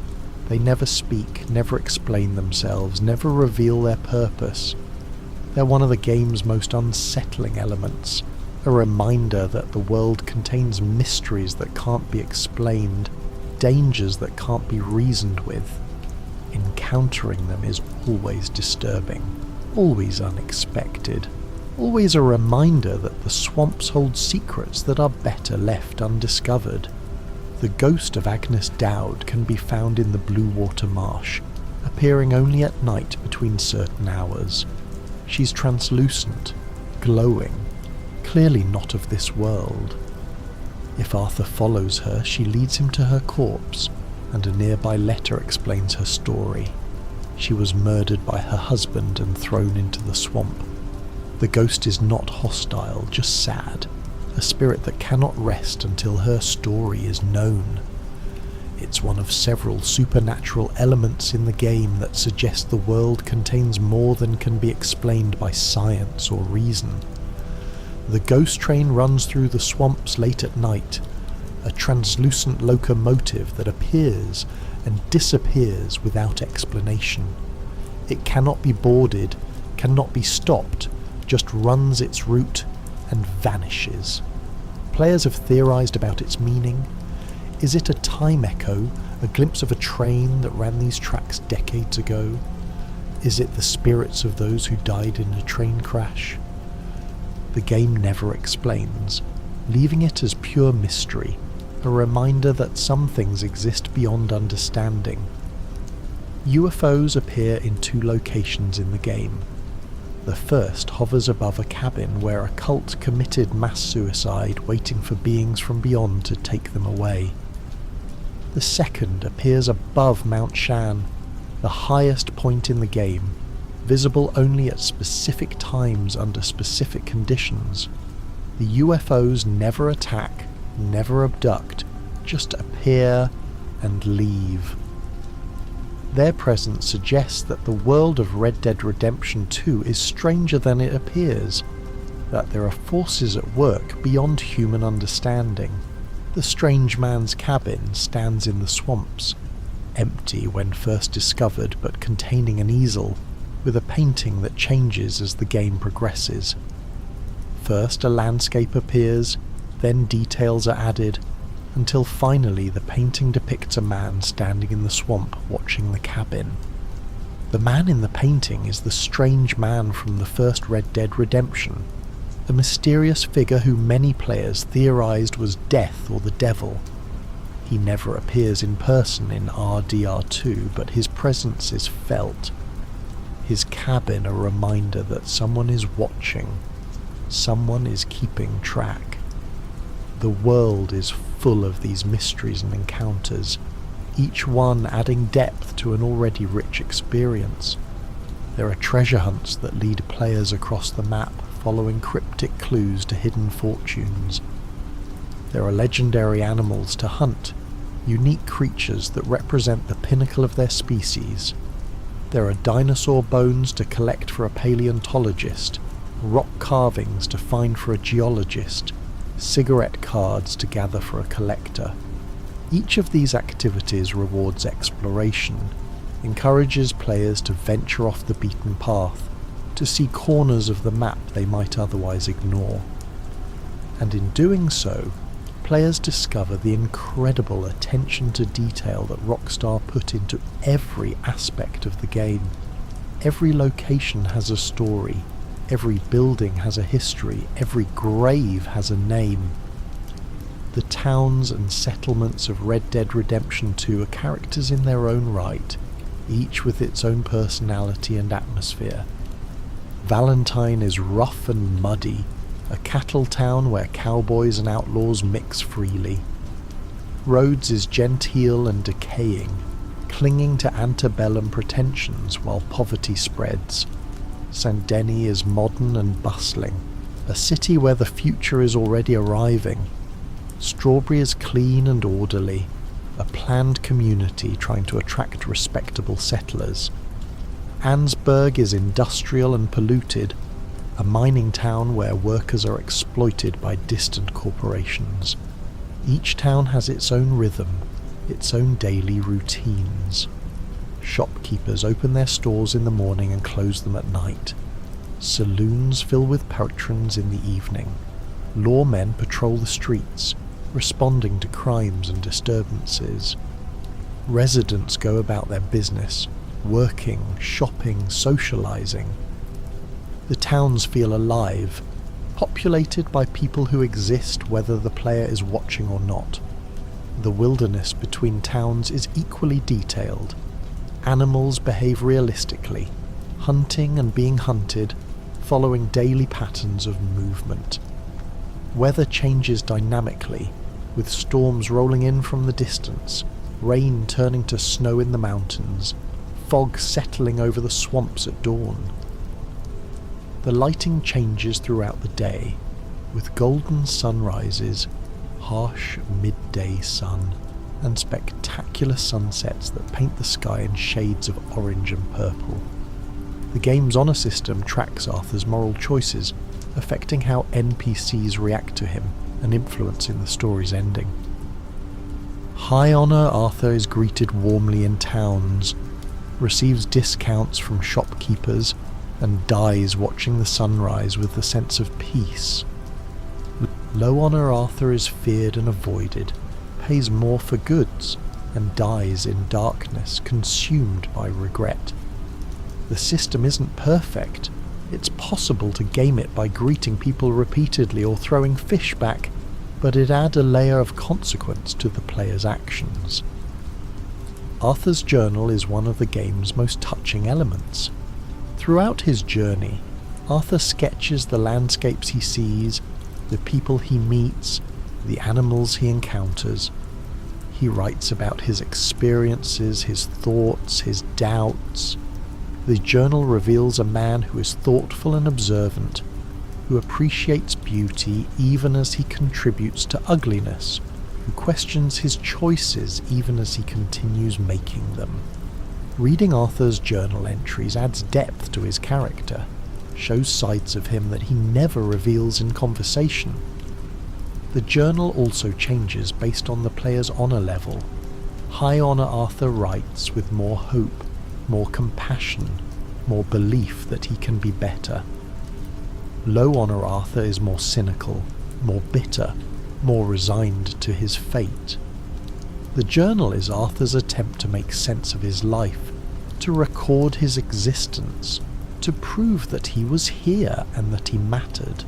They never speak, never explain themselves, never reveal their purpose. They're one of the game's most unsettling elements, a reminder that the world contains mysteries that can't be explained, dangers that can't be reasoned with. Encountering them is always disturbing, always unexpected, always a reminder that the swamps hold secrets that are better left undiscovered. The ghost of Agnes Dowd can be found in the Bluewater Marsh, appearing only at night between certain hours. She's translucent, glowing, clearly not of this world. If Arthur follows her, she leads him to her corpse, and a nearby letter explains her story. She was murdered by her husband and thrown into the swamp. The ghost is not hostile, just sad, a spirit that cannot rest until her story is known. It's one of several supernatural elements in the game that suggest the world contains more than can be explained by science or reason. The ghost train runs through the swamps late at night, a translucent locomotive that appears and disappears without explanation. It cannot be boarded, cannot be stopped, just runs its route and vanishes. Players have theorised about its meaning. Is it a time echo, a glimpse of a train that ran these tracks decades ago? Is it the spirits of those who died in a train crash? The game never explains, leaving it as pure mystery, a reminder that some things exist beyond understanding. UFOs appear in 2 locations in the game. The first hovers above a cabin where a cult committed mass suicide, waiting for beings from beyond to take them away. The second appears above Mount Shan, the highest point in the game, visible only at specific times under specific conditions. The UFOs never attack, never abduct, just appear and leave. Their presence suggests that the world of Red Dead Redemption 2 is stranger than it appears, that there are forces at work beyond human understanding. The strange man's cabin stands in the swamps, empty when first discovered but containing an easel, with a painting that changes as the game progresses. First a landscape appears, then details are added, until finally the painting depicts a man standing in the swamp watching the cabin. The man in the painting is the strange man from the first Red Dead Redemption, a mysterious figure who many players theorized was death or the devil. He never appears in person in RDR2, but his presence is felt. His cabin a reminder that someone is watching, someone is keeping track. The world is full of these mysteries and encounters, each one adding depth to an already rich experience. There are treasure hunts that lead players across the map, following cryptic clues to hidden fortunes. There are legendary animals to hunt, unique creatures that represent the pinnacle of their species. There are dinosaur bones to collect for a paleontologist, rock carvings to find for a geologist, cigarette cards to gather for a collector. Each of these activities rewards exploration, encourages players to venture off the beaten path, to see corners of the map they might otherwise ignore. And in doing so, players discover the incredible attention to detail that Rockstar put into every aspect of the game. Every location has a story, every building has a history, every grave has a name. The towns and settlements of Red Dead Redemption 2 are characters in their own right, each with its own personality and atmosphere. Valentine is rough and muddy, a cattle town where cowboys and outlaws mix freely. Rhodes is genteel and decaying, clinging to antebellum pretensions while poverty spreads. St. Denis is modern and bustling, a city where the future is already arriving. Strawberry is clean and orderly, a planned community trying to attract respectable settlers. Ansburg is industrial and polluted, a mining town where workers are exploited by distant corporations. Each town has its own rhythm, its own daily routines. Shopkeepers open their stores in the morning and close them at night. Saloons fill with patrons in the evening. Lawmen patrol the streets, responding to crimes and disturbances. Residents go about their business, working, shopping, socializing. The towns feel alive, populated by people who exist whether the player is watching or not. The wilderness between towns is equally detailed. Animals behave realistically, hunting and being hunted, following daily patterns of movement. Weather changes dynamically, with storms rolling in from the distance, rain turning to snow in the mountains, fog settling over the swamps at dawn. The lighting changes throughout the day, with golden sunrises, harsh midday sun, and spectacular sunsets that paint the sky in shades of orange and purple. The game's honor system tracks Arthur's moral choices, affecting how NPCs react to him and influencing the story's ending. High honor Arthur is greeted warmly in towns. receives discounts from shopkeepers, and dies watching the sunrise with the sense of peace. Low honor Arthur is feared and avoided, pays more for goods, and dies in darkness, consumed by regret. The system isn't perfect. It's possible to game it by greeting people repeatedly or throwing fish back, but it adds a layer of consequence to the player's actions. Arthur's journal is one of the game's most touching elements. Throughout his journey, Arthur sketches the landscapes he sees, the people he meets, the animals he encounters. He writes about his experiences, his thoughts, his doubts. The journal reveals a man who is thoughtful and observant, who appreciates beauty even as he contributes to ugliness, who questions his choices even as he continues making them. Reading Arthur's journal entries adds depth to his character, shows sides of him that he never reveals in conversation. The journal also changes based on the player's honour level. High honour Arthur writes with more hope, more compassion, more belief that he can be better. Low honour Arthur is more cynical, more bitter, more resigned to his fate. The journal is Arthur's attempt to make sense of his life, to record his existence, to prove that he was here and that he mattered.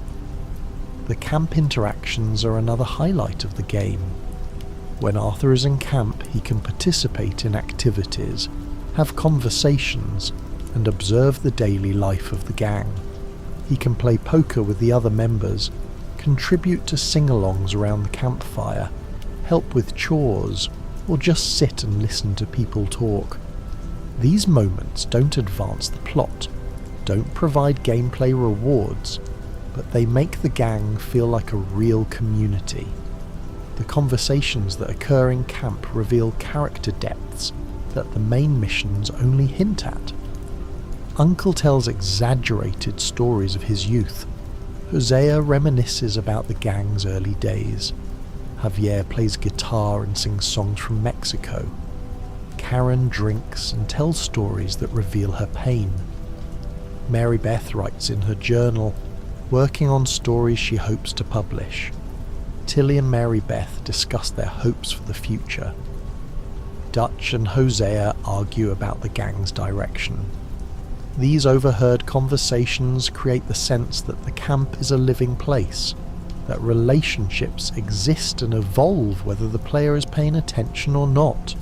The camp interactions are another highlight of the game. When Arthur is in camp, he can participate in activities, have conversations, and observe the daily life of the gang. He can play poker with the other members, contribute to sing-alongs around the campfire, help with chores, or just sit and listen to people talk. These moments don't advance the plot, don't provide gameplay rewards, but they make the gang feel like a real community. The conversations that occur in camp reveal character depths that the main missions only hint at. Uncle tells exaggerated stories of his youth. Hosea reminisces about the gang's early days. Javier plays guitar and sings songs from Mexico. Karen drinks and tells stories that reveal her pain. Mary Beth writes in her journal, working on stories she hopes to publish. Tilly and Mary Beth discuss their hopes for the future. Dutch and Hosea argue about the gang's direction. These overheard conversations create the sense that the camp is a living place, that relationships exist and evolve whether the player is paying attention or not.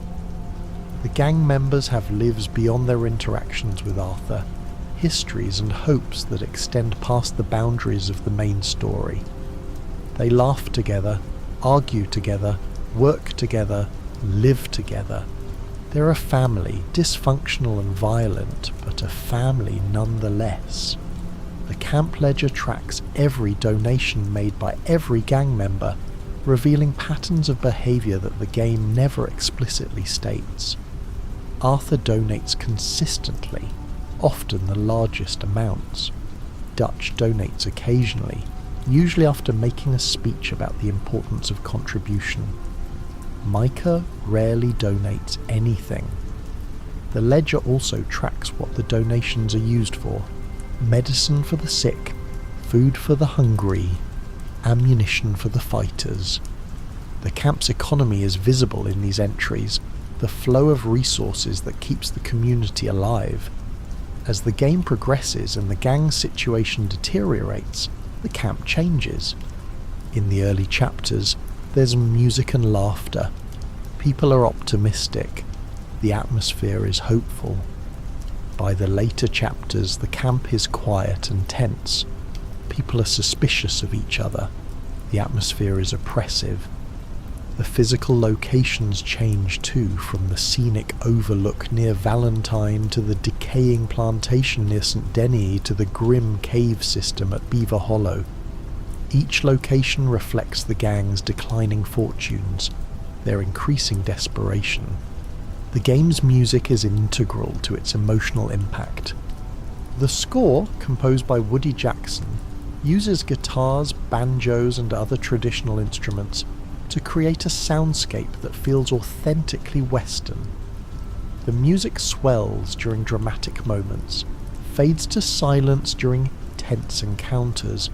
The gang members have lives beyond their interactions with Arthur, histories and hopes that extend past the boundaries of the main story. They laugh together, argue together, work together, live together. They're a family, dysfunctional and violent, but a family nonetheless. The camp ledger tracks every donation made by every gang member, revealing patterns of behaviour that the game never explicitly states. Arthur donates consistently, often the largest amounts. Dutch donates occasionally, usually after making a speech about the importance of contribution. Micah rarely donates anything. The ledger also tracks what the donations are used for: medicine for the sick, food for the hungry, ammunition for the fighters. The camp's economy is visible in these entries, the flow of resources that keeps the community alive. As the game progresses and the gang's situation deteriorates, the camp changes. In the early chapters, there's music and laughter. People are optimistic. The atmosphere is hopeful. By the later chapters, the camp is quiet and tense. People are suspicious of each other. The atmosphere is oppressive. The physical locations change too, from the scenic overlook near Valentine to the decaying plantation near St. Denis to the grim cave system at Beaver Hollow. Each location reflects the gang's declining fortunes, their increasing desperation. The game's music is integral to its emotional impact. The score, composed by Woody Jackson, uses guitars, banjos and other traditional instruments to create a soundscape that feels authentically Western. The music swells during dramatic moments, fades to silence during tense encounters,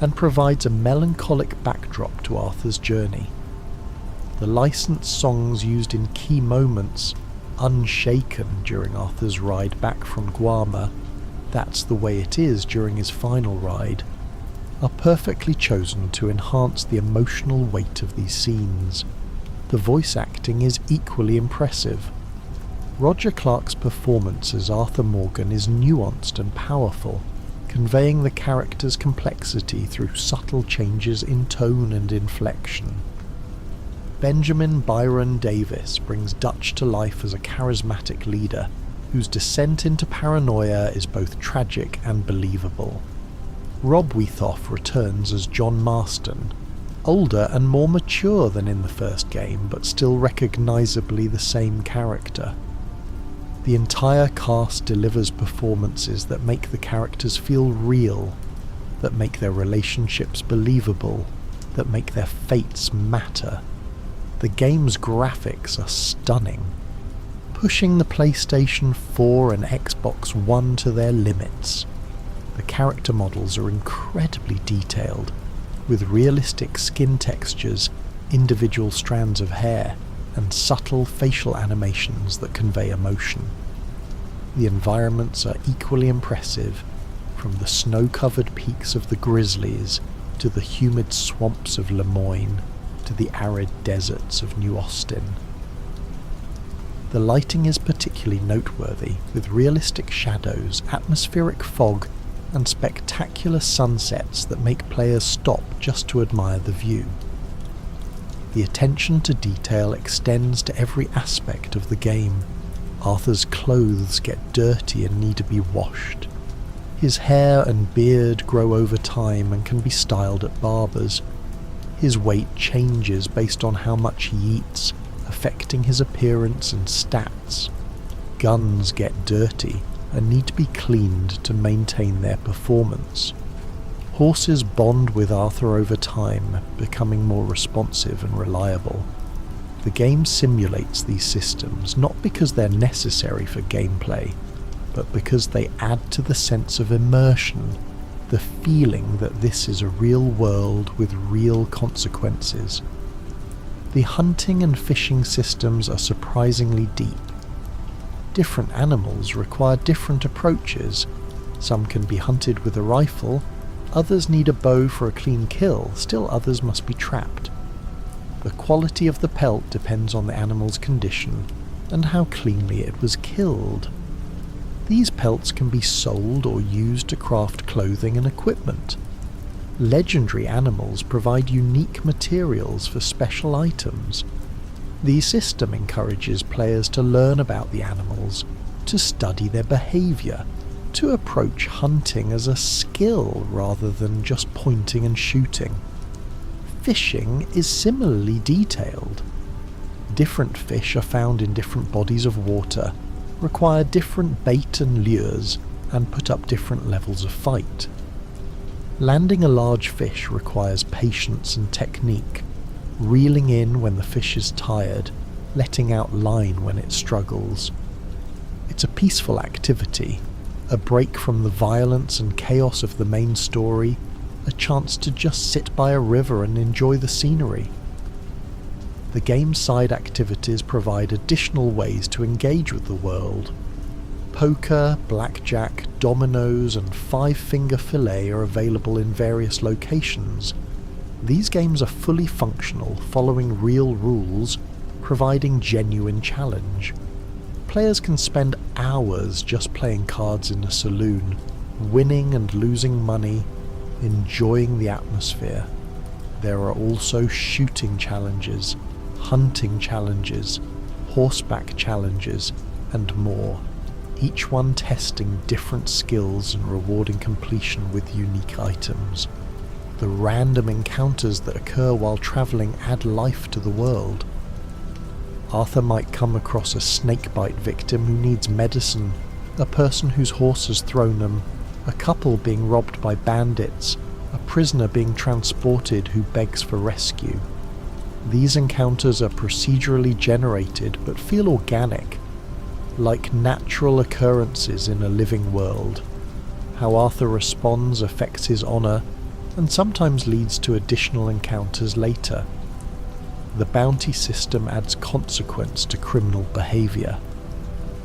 and provides a melancholic backdrop to Arthur's journey. The licensed songs used in key moments, unshaken during Arthur's ride back from Guarma, That's the Way It Is during his final ride, are perfectly chosen to enhance the emotional weight of these scenes. The voice acting is equally impressive. Roger Clark's performance as Arthur Morgan is nuanced and powerful, conveying the character's complexity through subtle changes in tone and inflection. Benjamin Byron Davis brings Dutch to life as a charismatic leader, whose descent into paranoia is both tragic and believable. Rob Weethoff returns as John Marston, older and more mature than in the first game, but still recognisably the same character. The entire cast delivers performances that make the characters feel real, that make their relationships believable, that make their fates matter. The game's graphics are stunning, pushing the PlayStation 4 and Xbox One to their limits. The character models are incredibly detailed, with realistic skin textures, individual strands of hair, and subtle facial animations that convey emotion. The environments are equally impressive, from the snow-covered peaks of the Grizzlies to the humid swamps of Lemoyne to the arid deserts of New Austin. The lighting is particularly noteworthy, with realistic shadows, atmospheric fog, and spectacular sunsets that make players stop just to admire the view. The attention to detail extends to every aspect of the game. Arthur's clothes get dirty and need to be washed. His hair and beard grow over time and can be styled at barbers. His weight changes based on how much he eats, affecting his appearance and stats. Guns get dirty and need to be cleaned to maintain their performance. Horses bond with Arthur over time, becoming more responsive and reliable. The game simulates these systems not because they're necessary for gameplay, but because they add to the sense of immersion, the feeling that this is a real world with real consequences. The hunting and fishing systems are surprisingly deep. Different animals require different approaches. Some can be hunted with a rifle, others need a bow for a clean kill, still others must be trapped. The quality of the pelt depends on the animal's condition and how cleanly it was killed. These pelts can be sold or used to craft clothing and equipment. Legendary animals provide unique materials for special items. The system encourages players to learn about the animals, to study their behaviour, to approach hunting as a skill rather than just pointing and shooting. Fishing is similarly detailed. Different fish are found in different bodies of water, require different bait and lures, and put up different levels of fight. Landing a large fish requires patience and technique, reeling in when the fish is tired, letting out line when it struggles. It's a peaceful activity, a break from the violence and chaos of the main story, a chance to just sit by a river and enjoy the scenery. The game's side activities provide additional ways to engage with the world. Poker, blackjack, dominoes, and five-finger fillet are available in various locations. These games are fully functional, following real rules, providing genuine challenge. Players can spend hours just playing cards in a saloon, winning and losing money, enjoying the atmosphere. There are also shooting challenges, hunting challenges, horseback challenges, and more, each one testing different skills and rewarding completion with unique items. The random encounters that occur while travelling add life to the world. Arthur might come across a snakebite victim who needs medicine, a person whose horse has thrown them, a couple being robbed by bandits, a prisoner being transported who begs for rescue. These encounters are procedurally generated but feel organic. like natural occurrences in a living world. How Arthur responds affects his honour, and sometimes leads to additional encounters later. The bounty system adds consequence to criminal behaviour.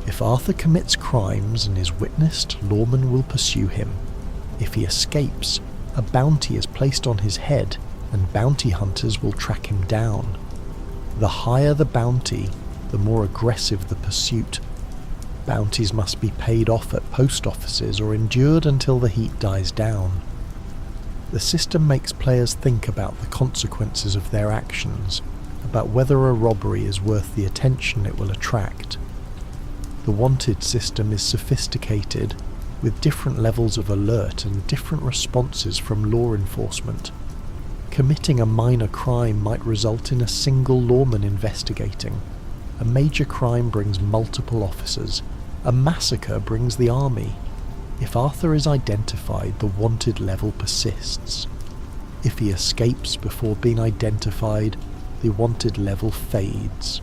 If Arthur commits crimes and is witnessed, lawmen will pursue him. If he escapes, a bounty is placed on his head, and bounty hunters will track him down. The higher the bounty, the more aggressive the pursuit. Bounties must be paid off at post offices or endured until the heat dies down. The system makes players think about the consequences of their actions, about whether a robbery is worth the attention it will attract. The wanted system is sophisticated, with different levels of alert and different responses from law enforcement. Committing a minor crime might result in a single lawman investigating. A major crime brings multiple officers. A massacre brings the army. If Arthur is identified, the wanted level persists. If he escapes before being identified, the wanted level fades.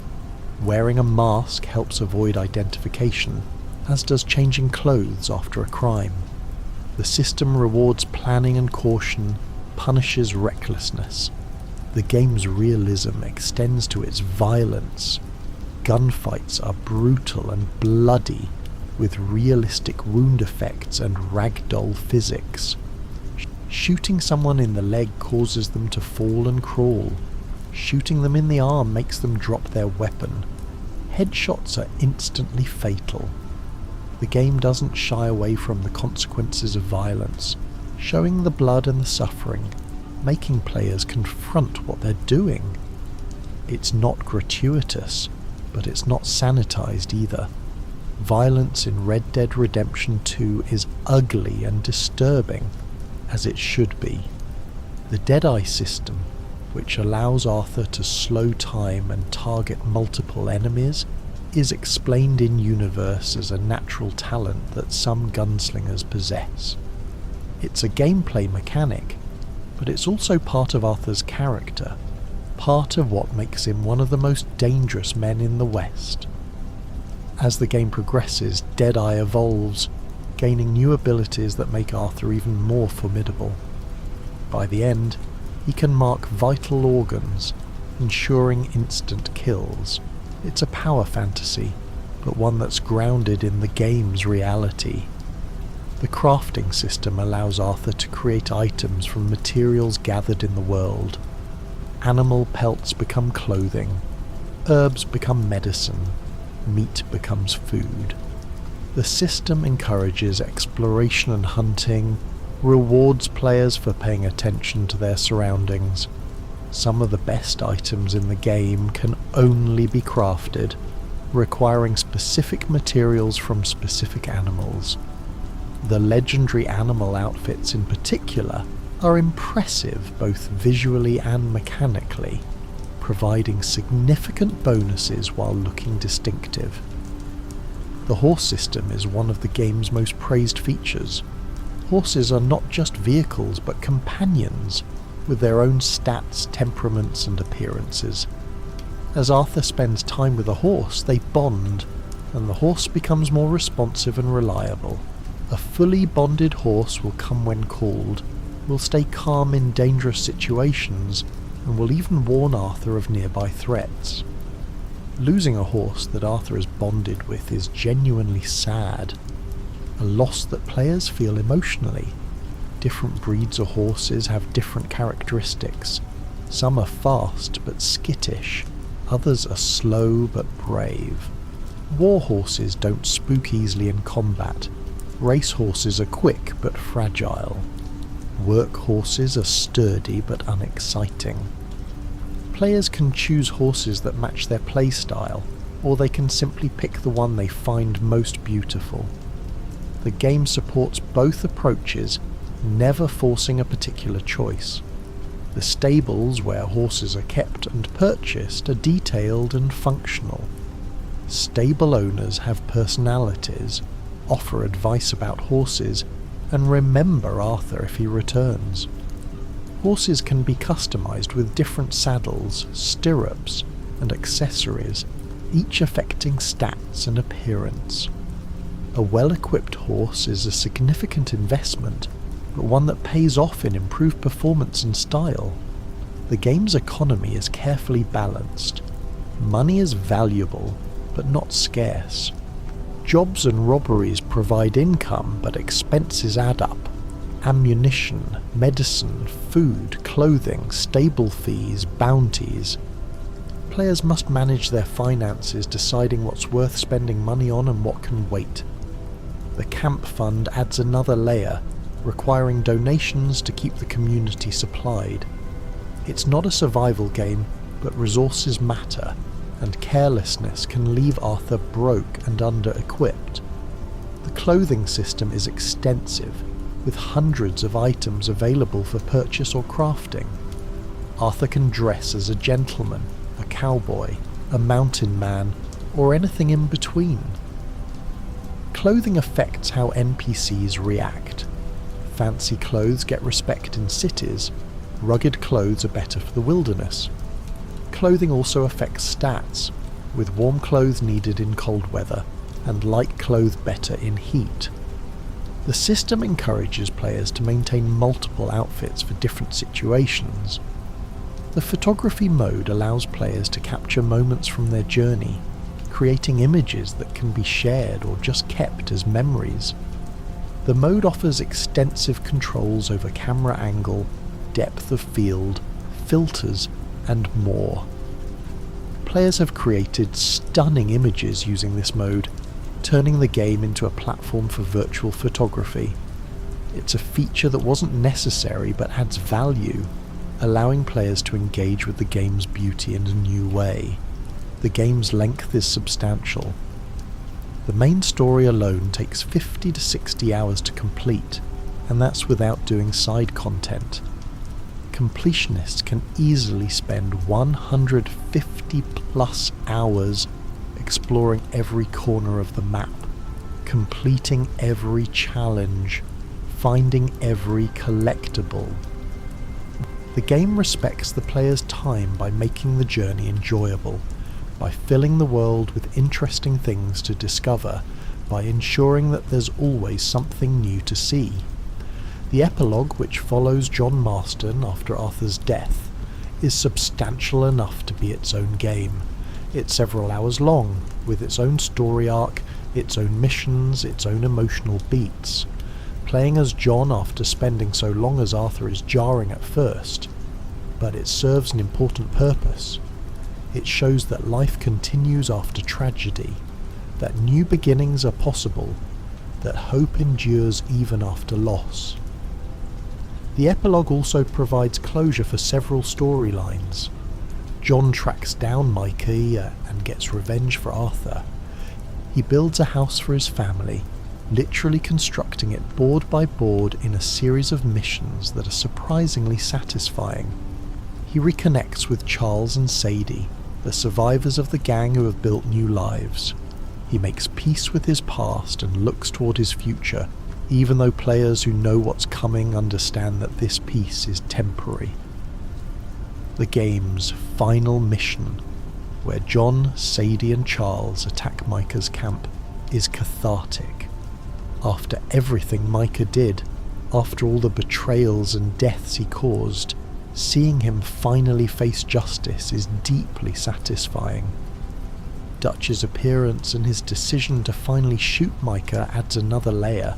Wearing a mask helps avoid identification, as does changing clothes after a crime. The system rewards planning and caution, punishes recklessness. The game's realism extends to its violence. Gunfights are brutal and bloody, with realistic wound effects and ragdoll physics. Shooting someone in the leg causes them to fall and crawl. Shooting them in the arm makes them drop their weapon. Headshots are instantly fatal. The game doesn't shy away from the consequences of violence, showing the blood and the suffering, making players confront what they're doing. It's not gratuitous, but it's not sanitized either. Violence in Red Dead Redemption 2 is ugly and disturbing, as it should be. The Deadeye system, which allows Arthur to slow time and target multiple enemies, is explained in-universe as a natural talent that some gunslingers possess. It's a gameplay mechanic, but it's also part of Arthur's character, part of what makes him one of the most dangerous men in the West. As the game progresses, Deadeye evolves, gaining new abilities that make Arthur even more formidable. By the end, he can mark vital organs, ensuring instant kills. It's a power fantasy, but one that's grounded in the game's reality. The crafting system allows Arthur to create items from materials gathered in the world. Animal pelts become clothing, herbs become medicine, meat becomes food. The system encourages exploration and hunting, rewards players for paying attention to their surroundings. Some of the best items in the game can only be crafted, requiring specific materials from specific animals. The legendary animal outfits in particular are impressive both visually and mechanically, providing significant bonuses while looking distinctive. The horse system is one of the game's most praised features. Horses are not just vehicles but companions, with their own stats, temperaments and appearances. As Arthur spends time with a horse, they bond, and the horse becomes more responsive and reliable. A fully bonded horse will come when called, will stay calm in dangerous situations, and will even warn Arthur of nearby threats. Losing a horse that Arthur is bonded with is genuinely sad, a loss that players feel emotionally. Different breeds of horses have different characteristics. Some are fast but skittish, others are slow but brave. War horses don't spook easily in combat. Race horses are quick but fragile. Work horses are sturdy but unexciting. Players can choose horses that match their playstyle, or they can simply pick the one they find most beautiful. The game supports both approaches, never forcing a particular choice. The stables where horses are kept and purchased are detailed and functional. Stable owners have personalities, offer advice about horses, and remember Arthur if he returns. Horses can be customised with different saddles, stirrups, and accessories, each affecting stats and appearance. A well-equipped horse is a significant investment, but one that pays off in improved performance and style. The game's economy is carefully balanced. Money is valuable, but not scarce. Jobs and robberies provide income, but expenses add up. Ammunition, medicine, food, clothing, stable fees, bounties. Players must manage their finances, deciding what's worth spending money on and what can wait. The camp fund adds another layer, requiring donations to keep the community supplied. It's not a survival game, but resources matter, and carelessness can leave Arthur broke and under-equipped. The clothing system is extensive, with hundreds of items available for purchase or crafting. Arthur can dress as a gentleman, a cowboy, a mountain man, or anything in between. Clothing affects how NPCs react. Fancy clothes get respect in cities, rugged clothes are better for the wilderness. Clothing also affects stats, with warm clothes needed in cold weather, and light clothes better in heat. The system encourages players to maintain multiple outfits for different situations. The photography mode allows players to capture moments from their journey, creating images that can be shared or just kept as memories. The mode offers extensive controls over camera angle, depth of field, filters, and more. Players have created stunning images using this mode, turning the game into a platform for virtual photography. It's a feature that wasn't necessary but adds value, allowing players to engage with the game's beauty in a new way. The game's length is substantial. The main story alone takes 50 to 60 hours to complete, and that's without doing side content. Completionists can easily spend 150 plus hours exploring every corner of the map, completing every challenge, finding every collectible. The game respects the player's time by making the journey enjoyable, by filling the world with interesting things to discover, by ensuring that there's always something new to see. The epilogue, which follows John Marston after Arthur's death, is substantial enough to be its own game. It's several hours long, with its own story arc, its own missions, its own emotional beats. Playing as John after spending so long as Arthur is jarring at first, but it serves an important purpose. It shows that life continues after tragedy, that new beginnings are possible, that hope endures even after loss. The epilogue also provides closure for several storylines. John tracks down Micah and gets revenge for Arthur. He builds a house for his family, literally constructing it board by board in a series of missions that are surprisingly satisfying. He reconnects with Charles and Sadie, the survivors of the gang who have built new lives. He makes peace with his past and looks toward his future, even though players who know what's coming understand that this peace is temporary. The game's final mission, where John, Sadie and Charles attack Micah's camp, is cathartic. After everything Micah did, after all the betrayals and deaths he caused, seeing him finally face justice is deeply satisfying. Dutch's appearance and his decision to finally shoot Micah adds another layer.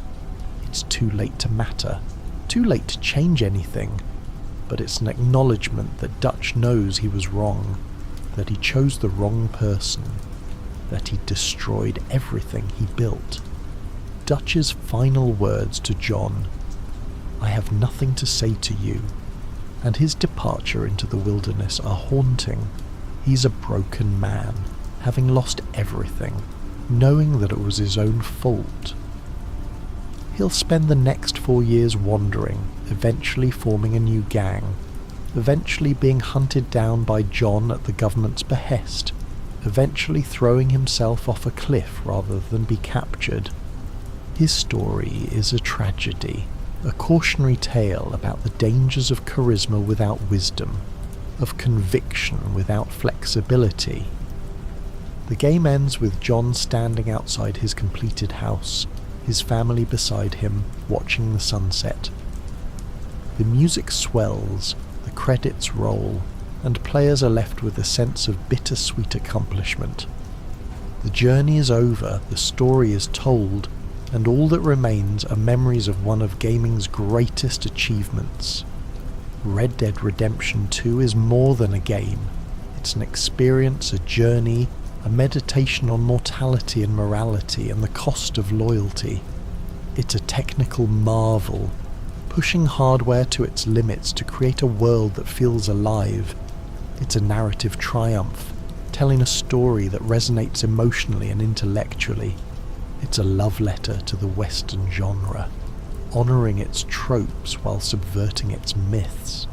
It's too late to matter, too late to change anything, but it's an acknowledgement that Dutch knows he was wrong, that he chose the wrong person, that he destroyed everything he built. Dutch's final words to John, "I have nothing to say to you," and his departure into the wilderness are haunting. He's a broken man, having lost everything, knowing that it was his own fault. He'll spend the next 4 years wandering, eventually forming a new gang, eventually being hunted down by John at the government's behest, eventually throwing himself off a cliff rather than be captured. His story is a tragedy, a cautionary tale about the dangers of charisma without wisdom, of conviction without flexibility. The game ends with John standing outside his completed house, his family beside him, watching the sunset. The music swells, the credits roll, and players are left with a sense of bittersweet accomplishment. The journey is over, the story is told, and all that remains are memories of one of gaming's greatest achievements. Red Dead Redemption 2 is more than a game. It's an experience, a journey, a meditation on mortality and morality and the cost of loyalty. It's a technical marvel, pushing hardware to its limits to create a world that feels alive. It's a narrative triumph, telling a story that resonates emotionally and intellectually. It's a love letter to the Western genre, honouring its tropes while subverting its myths.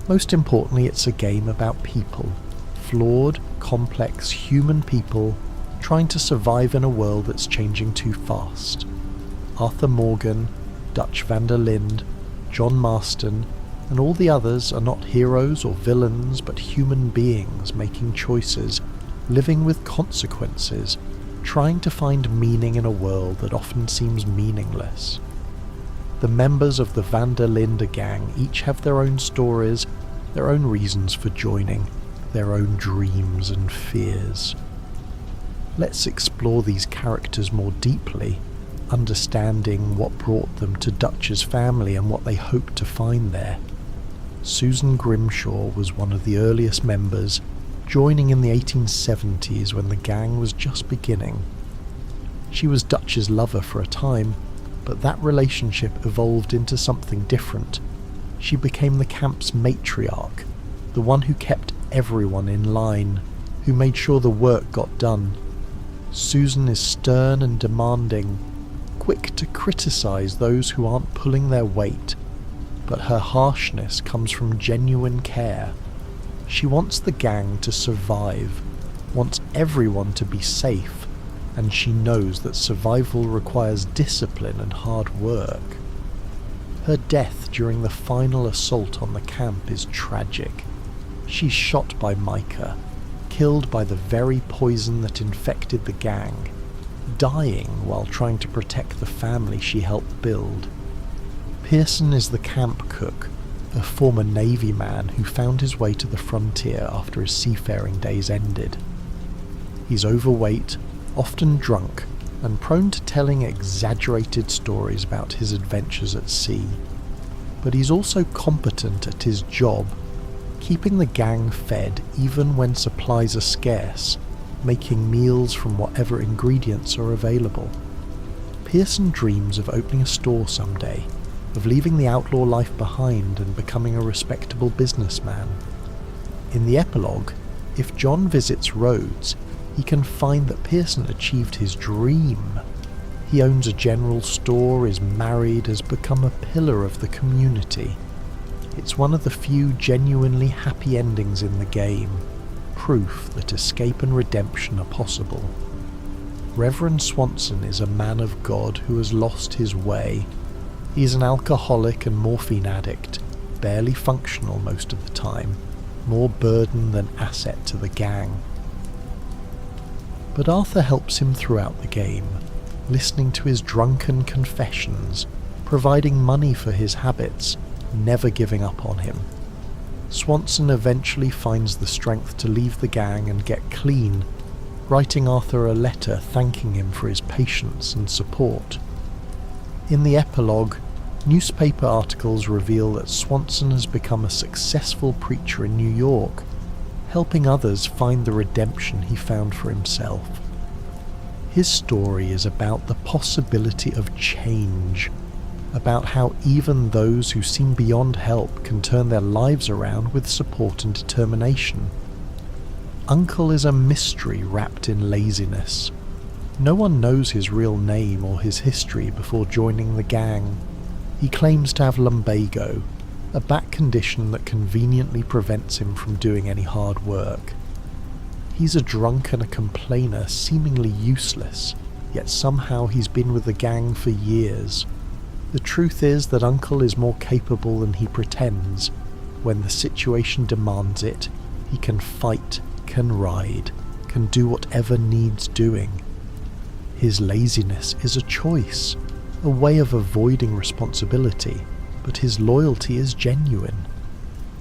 Most importantly, it's a game about people, flawed, complex human people trying to survive in a world that's changing too fast. Arthur Morgan, Dutch van der Linde, John Marston, and all the others are not heroes or villains but human beings making choices, living with consequences, trying to find meaning in a world that often seems meaningless. The members of the van der Linde gang each have their own stories, their own reasons for joining, their own dreams and fears. Let's explore these characters more deeply, understanding what brought them to Dutch's family and what they hoped to find there. Susan Grimshaw was one of the earliest members, joining in the 1870s when the gang was just beginning. She was Dutch's lover for a time, but that relationship evolved into something different. She became the camp's matriarch, the one who kept everyone in line, who made sure the work got done. Susan is stern and demanding, quick to criticize those who aren't pulling their weight, but her harshness comes from genuine care. She wants the gang to survive, wants everyone to be safe, and she knows that survival requires discipline and hard work. Her death during the final assault on the camp is tragic. She's shot by Micah, killed by the very poison that infected the gang, dying while trying to protect the family she helped build. Pearson is the camp cook, a former Navy man who found his way to the frontier after his seafaring days ended. He's overweight, often drunk, and prone to telling exaggerated stories about his adventures at sea. But he's also competent at his job, keeping the gang fed even when supplies are scarce, making meals from whatever ingredients are available. Pearson dreams of opening a store someday, of leaving the outlaw life behind and becoming a respectable businessman. In the epilogue, if John visits Rhodes, he can find that Pearson achieved his dream. He owns a general store, is married, has become a pillar of the community. It's one of the few genuinely happy endings in the game, proof that escape and redemption are possible. Reverend Swanson is a man of God who has lost his way. He's an alcoholic and morphine addict, barely functional most of the time, more burden than asset to the gang. But Arthur helps him throughout the game, listening to his drunken confessions, providing money for his habits, never giving up on him. Swanson eventually finds the strength to leave the gang and get clean, writing Arthur a letter thanking him for his patience and support. In the epilogue, newspaper articles reveal that Swanson has become a successful preacher in New York, helping others find the redemption he found for himself. His story is about the possibility of change, about how even those who seem beyond help can turn their lives around with support and determination. Uncle is a mystery wrapped in laziness. No one knows his real name or his history before joining the gang. He claims to have lumbago, a back condition that conveniently prevents him from doing any hard work. He's a drunk and a complainer, seemingly useless, yet somehow he's been with the gang for years. The truth is that Uncle is more capable than he pretends. When the situation demands it, he can fight, can ride, can do whatever needs doing. His laziness is a choice, a way of avoiding responsibility, but his loyalty is genuine.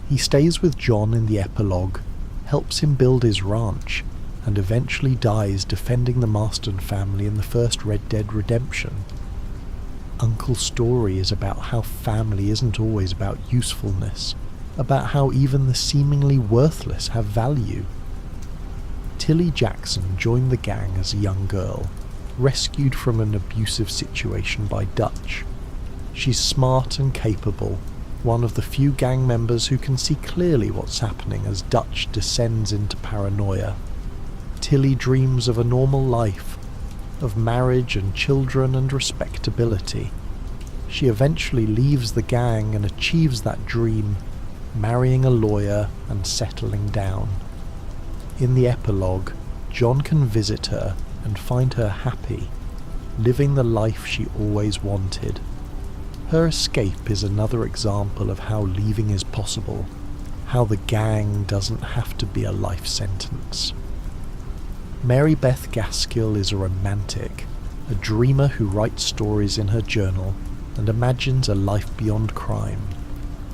He stays with John in the epilogue, helps him build his ranch, and eventually dies defending the Marston family in the first Red Dead Redemption. Uncle's story is about how family isn't always about usefulness, about how even the seemingly worthless have value. Tilly Jackson joined the gang as a young girl, rescued from an abusive situation by Dutch. She's smart and capable, one of the few gang members who can see clearly what's happening as Dutch descends into paranoia. Tilly dreams of a normal life, of marriage and children and respectability. She eventually leaves the gang and achieves that dream, marrying a lawyer and settling down. In the epilogue, John can visit her and find her happy, living the life she always wanted. Her escape is another example of how leaving is possible, how the gang doesn't have to be a life sentence. Mary Beth Gaskill is a romantic, a dreamer who writes stories in her journal and imagines a life beyond crime.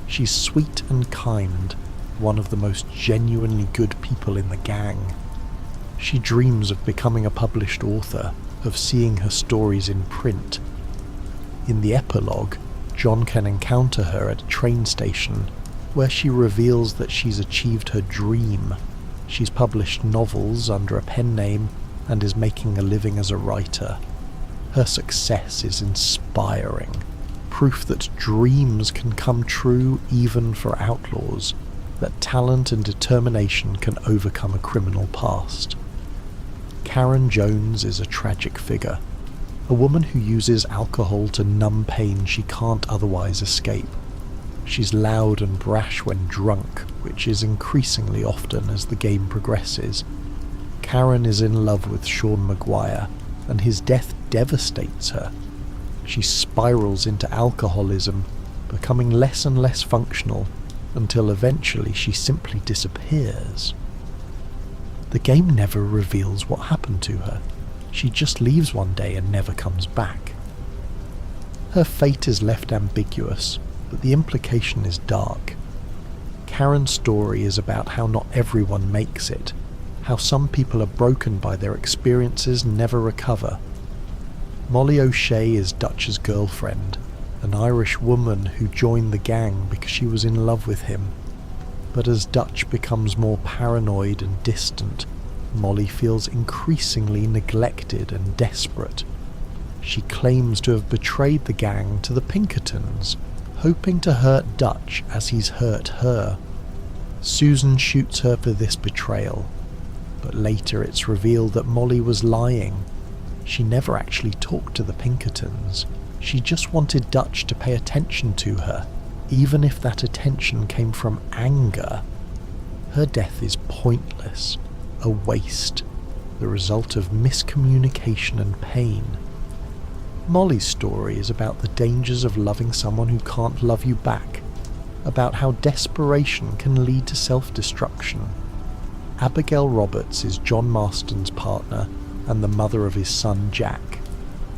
She's sweet and kind, one of the most genuinely good people in the gang. She dreams of becoming a published author, of seeing her stories in print. In the epilogue, John can encounter her at a train station, where she reveals that she's achieved her dream. She's published novels under a pen name and is making a living as a writer. Her success is inspiring, proof that dreams can come true even for outlaws, that talent and determination can overcome a criminal past. Karen Jones is a tragic figure, a woman who uses alcohol to numb pain she can't otherwise escape. She's loud and brash when drunk, which is increasingly often as the game progresses. Karen is in love with Sean Maguire, and his death devastates her. She spirals into alcoholism, becoming less and less functional, until eventually she simply disappears. The game never reveals what happened to her. She just leaves one day and never comes back. Her fate is left ambiguous, but the implication is dark. Karen's story is about how not everyone makes it, how some people are broken by their experiences and never recover. Molly O'Shea is Dutch's girlfriend, an Irish woman who joined the gang because she was in love with him. But as Dutch becomes more paranoid and distant, Molly feels increasingly neglected and desperate. She claims to have betrayed the gang to the Pinkertons, hoping to hurt Dutch as he's hurt her. Susan shoots her for this betrayal, but later it's revealed that Molly was lying. She never actually talked to the Pinkertons. She just wanted Dutch to pay attention to her, even if that attention came from anger. Her death is pointless, a waste, the result of miscommunication and pain. Molly's story is about the dangers of loving someone who can't love you back, about how desperation can lead to self-destruction. Abigail Roberts is John Marston's partner and the mother of his son Jack.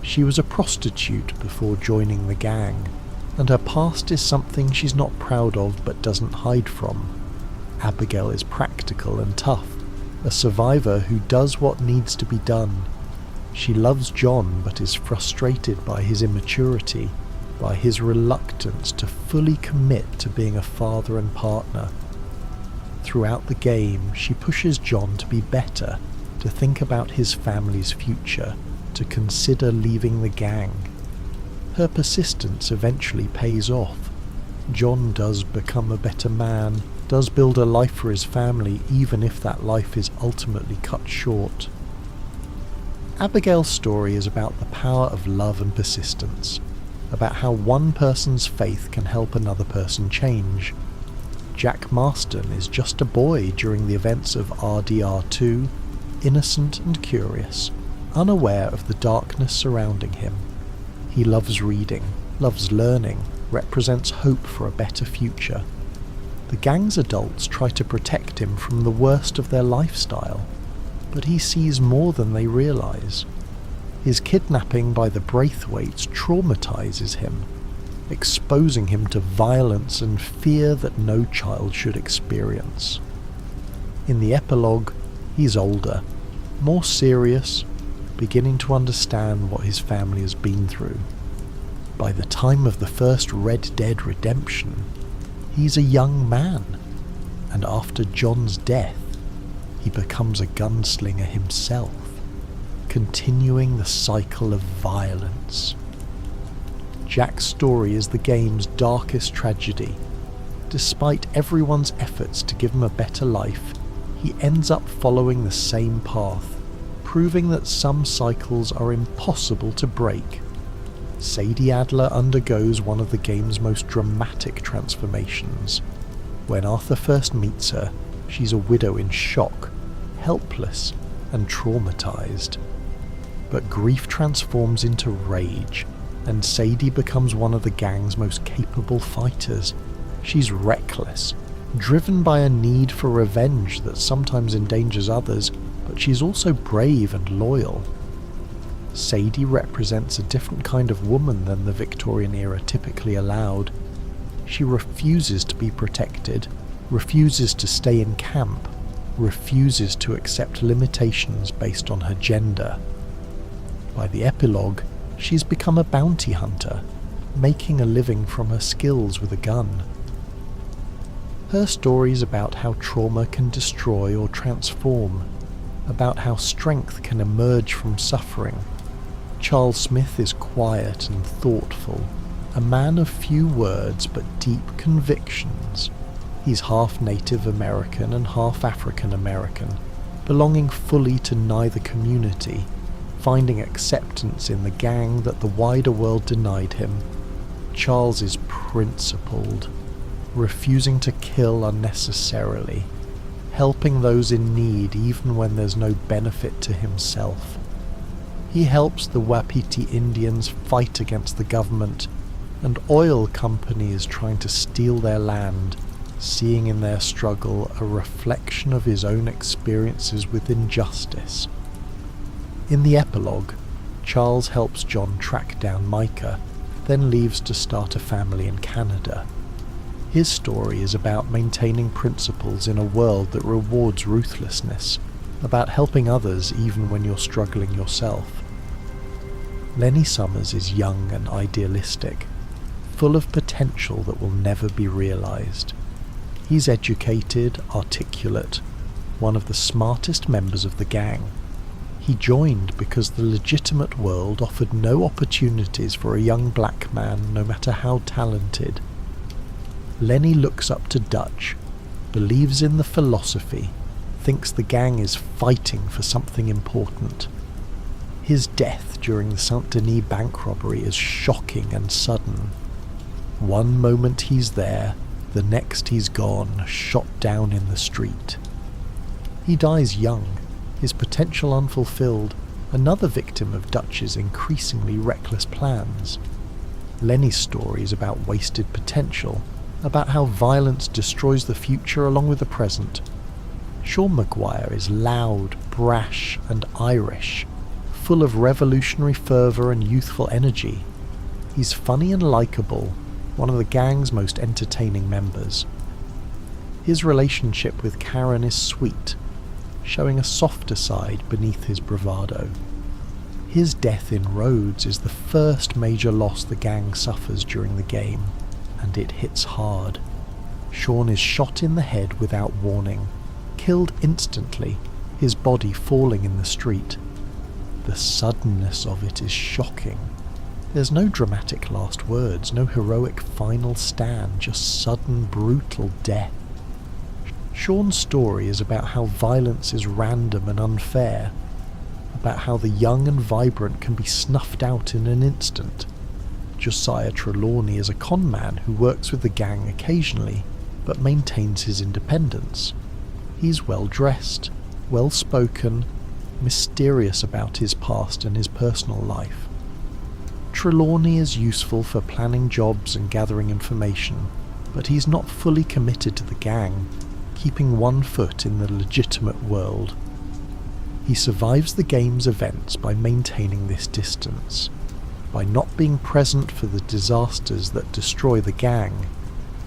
She was a prostitute before joining the gang, and her past is something she's not proud of but doesn't hide from. Abigail is practical and tough, a survivor who does what needs to be done. She loves John but is frustrated by his immaturity, by his reluctance to fully commit to being a father and partner. Throughout the game, she pushes John to be better, to think about his family's future, to consider leaving the gang. Her persistence eventually pays off. John does become a better man, does build a life for his family even if that life is ultimately cut short. Abigail's story is about the power of love and persistence, about how one person's faith can help another person change. Jack Marston is just a boy during the events of RDR2, innocent and curious, unaware of the darkness surrounding him. He loves reading, loves learning, represents hope for a better future. The gang's adults try to protect him from the worst of their lifestyle, but he sees more than they realise. His kidnapping by the Braithwaites traumatises him, exposing him to violence and fear that no child should experience. In the epilogue, he's older, more serious, beginning to understand what his family has been through. By the time of the first Red Dead Redemption, he's a young man, and after John's death, he becomes a gunslinger himself, continuing the cycle of violence. Jack's story is the game's darkest tragedy. Despite everyone's efforts to give him a better life, he ends up following the same path, proving that some cycles are impossible to break. Sadie Adler undergoes one of the game's most dramatic transformations. When Arthur first meets her, she's a widow in shock, helpless and traumatized. But grief transforms into rage, and Sadie becomes one of the gang's most capable fighters. She's reckless, driven by a need for revenge that sometimes endangers others, but she's also brave and loyal. Sadie represents a different kind of woman than the Victorian era typically allowed. She refuses to be protected, refuses to stay in camp, refuses to accept limitations based on her gender. By the epilogue, she's become a bounty hunter, making a living from her skills with a gun. Her story's about how trauma can destroy or transform, about how strength can emerge from suffering. Charles Smith is quiet and thoughtful, a man of few words but deep convictions. He's half Native American and half African American, belonging fully to neither community, finding acceptance in the gang that the wider world denied him. Charles is principled, refusing to kill unnecessarily, helping those in need even when there's no benefit to himself. He helps the Wapiti Indians fight against the government and oil companies trying to steal their land, seeing in their struggle a reflection of his own experiences with injustice. In the epilogue, Charles helps John track down Micah, then leaves to start a family in Canada. His story is about maintaining principles in a world that rewards ruthlessness, about helping others even when you're struggling yourself. Lenny Summers is young and idealistic, full of potential that will never be realised. He's educated, articulate, one of the smartest members of the gang. He joined because the legitimate world offered no opportunities for a young black man, no matter how talented. Lenny looks up to Dutch, believes in the philosophy, thinks the gang is fighting for something important. His death during the Saint-Denis bank robbery is shocking and sudden. One moment he's there, the next he's gone, shot down in the street. He dies young, his potential unfulfilled, another victim of Dutch's increasingly reckless plans. Lenny's story is about wasted potential, about how violence destroys the future along with the present. Sean Maguire is loud, brash, and Irish, full of revolutionary fervour and youthful energy. He's funny and likeable, one of the gang's most entertaining members. His relationship with Karen is sweet, showing a softer side beneath his bravado. His death in Rhodes is the first major loss the gang suffers during the game, and it hits hard. Sean is shot in the head without warning, killed instantly, his body falling in the street. The suddenness of it is shocking. There's no dramatic last words, no heroic final stand, just sudden, brutal death. Sean's story is about how violence is random and unfair, about how the young and vibrant can be snuffed out in an instant. Josiah Trelawney is a con man who works with the gang occasionally, but maintains his independence. He's well-dressed, well-spoken, mysterious about his past and his personal life. Trelawney is useful for planning jobs and gathering information, but he's not fully committed to the gang, keeping one foot in the legitimate world. He survives the game's events by maintaining this distance, by not being present for the disasters that destroy the gang.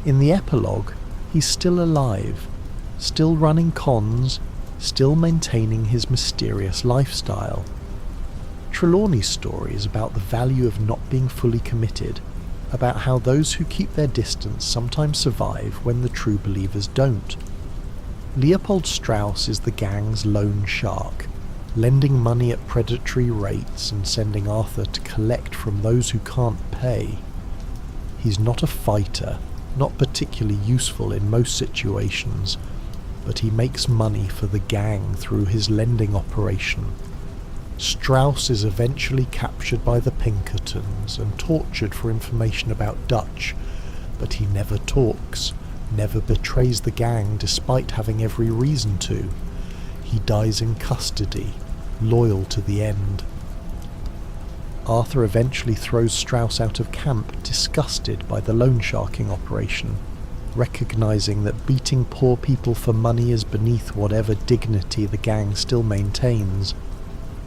In the epilogue, he's still alive, still running cons, still maintaining his mysterious lifestyle. Trelawney's story is about the value of not being fully committed, about how those who keep their distance sometimes survive when the true believers don't. Leopold Strauss is the gang's lone shark, lending money at predatory rates and sending Arthur to collect from those who can't pay. He's not a fighter, not particularly useful in most situations, but he makes money for the gang through his lending operation. Strauss is eventually captured by the Pinkertons and tortured for information about Dutch, but he never talks, never betrays the gang despite having every reason to. He dies in custody, loyal to the end. Arthur eventually throws Strauss out of camp, disgusted by the loan sharking operation, recognizing that beating poor people for money is beneath whatever dignity the gang still maintains.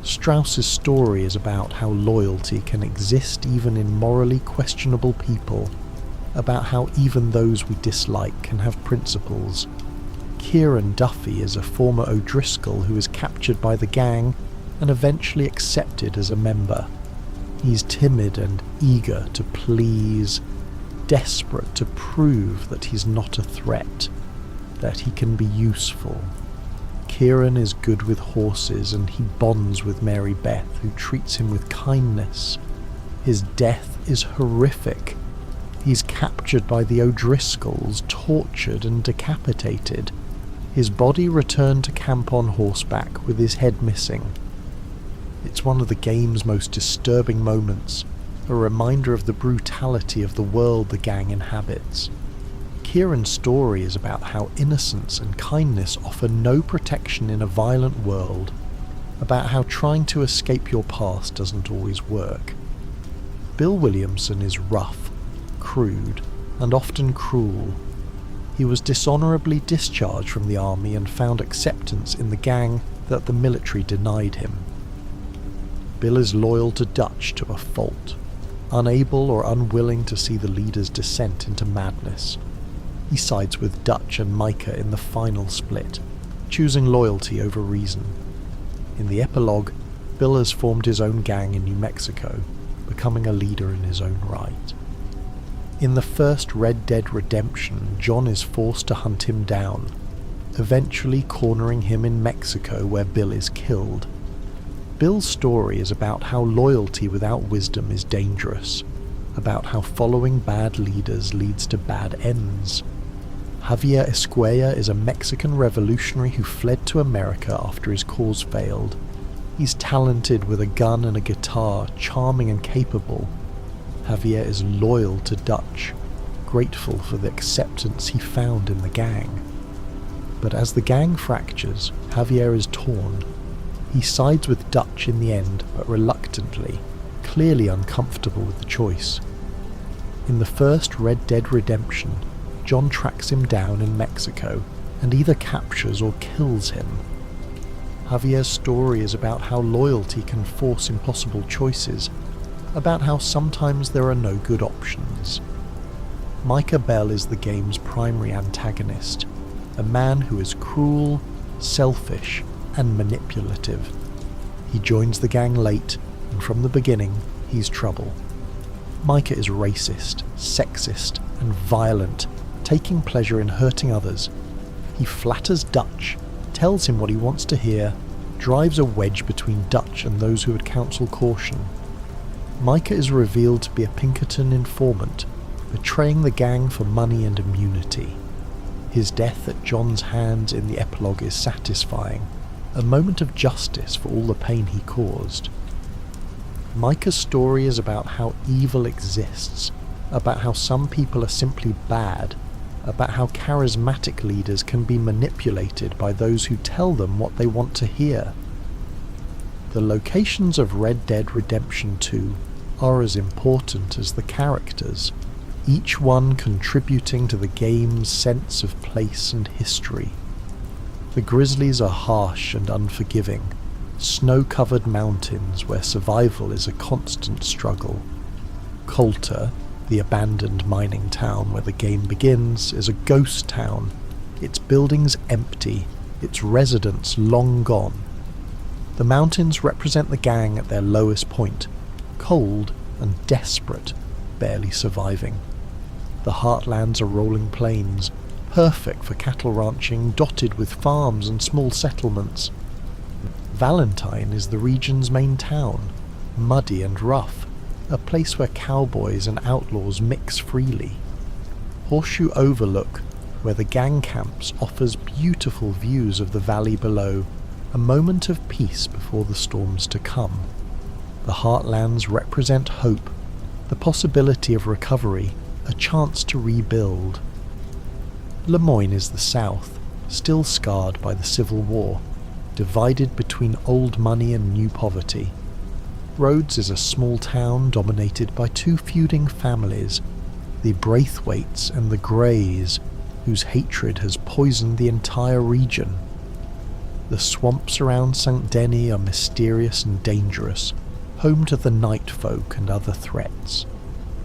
Strauss's story is about how loyalty can exist even in morally questionable people, about how even those we dislike can have principles. Kieran Duffy is a former O'Driscoll who is captured by the gang and eventually accepted as a member. He's timid and eager to please, desperate to prove that he's not a threat, that he can be useful. Kieran is good with horses and he bonds with Mary Beth, who treats him with kindness. His death is horrific. He's captured by the O'Driscolls, tortured and decapitated. His body returned to camp on horseback with his head missing. It's one of the game's most disturbing moments, a reminder of the brutality of the world the gang inhabits. Kieran's story is about how innocence and kindness offer no protection in a violent world, about how trying to escape your past doesn't always work. Bill Williamson is rough, crude, and often cruel. He was dishonourably discharged from the army and found acceptance in the gang that the military denied him. Bill is loyal to Dutch to a fault, unable or unwilling to see the leader's descent into madness. He sides with Dutch and Micah in the final split, choosing loyalty over reason. In the epilogue, Bill has formed his own gang in New Mexico, becoming a leader in his own right. In the first Red Dead Redemption, John is forced to hunt him down, eventually cornering him in Mexico where Bill is killed. Bill's story is about how loyalty without wisdom is dangerous, about how following bad leaders leads to bad ends. Javier Escuella is a Mexican revolutionary who fled to America after his cause failed. He's talented with a gun and a guitar, charming and capable. Javier is loyal to Dutch, grateful for the acceptance he found in the gang. But as the gang fractures, Javier is torn. He sides with Dutch in the end, but reluctantly, clearly uncomfortable with the choice. In the first Red Dead Redemption, John tracks him down in Mexico and either captures or kills him. Javier's story is about how loyalty can force impossible choices, about how sometimes there are no good options. Micah Bell is the game's primary antagonist, a man who is cruel, selfish, and manipulative. He joins the gang late, and from the beginning, he's trouble. Micah is racist, sexist, and violent, taking pleasure in hurting others. He flatters Dutch, tells him what he wants to hear, drives a wedge between Dutch and those who would counsel caution. Micah is revealed to be a Pinkerton informant, betraying the gang for money and immunity. His death at John's hands in the epilogue is satisfying, a moment of justice for all the pain he caused. Micah's story is about how evil exists, about how some people are simply bad, about how charismatic leaders can be manipulated by those who tell them what they want to hear. The locations of Red Dead Redemption 2 are as important as the characters, each one contributing to the game's sense of place and history. The Grizzlies are harsh and unforgiving, Snow-covered mountains where survival is a constant struggle. Coulter, the abandoned mining town where the game begins, is a ghost town, its buildings empty, its residents long gone. The mountains represent the gang at their lowest point, cold and desperate, barely surviving. The heartlands are rolling plains, perfect for cattle ranching, dotted with farms and small settlements. Valentine is the region's main town, muddy and rough, a place where cowboys and outlaws mix freely. Horseshoe Overlook, where the gang camps, offers beautiful views of the valley below, a moment of peace before the storms to come. The heartlands represent hope, the possibility of recovery, a chance to rebuild. Lemoyne is the south, still scarred by the Civil War, divided between old money and new poverty. Rhodes is a small town dominated by two feuding families, the Braithwaites and the Greys, whose hatred has poisoned the entire region. The swamps around St. Denis are mysterious and dangerous, home to the night folk and other threats.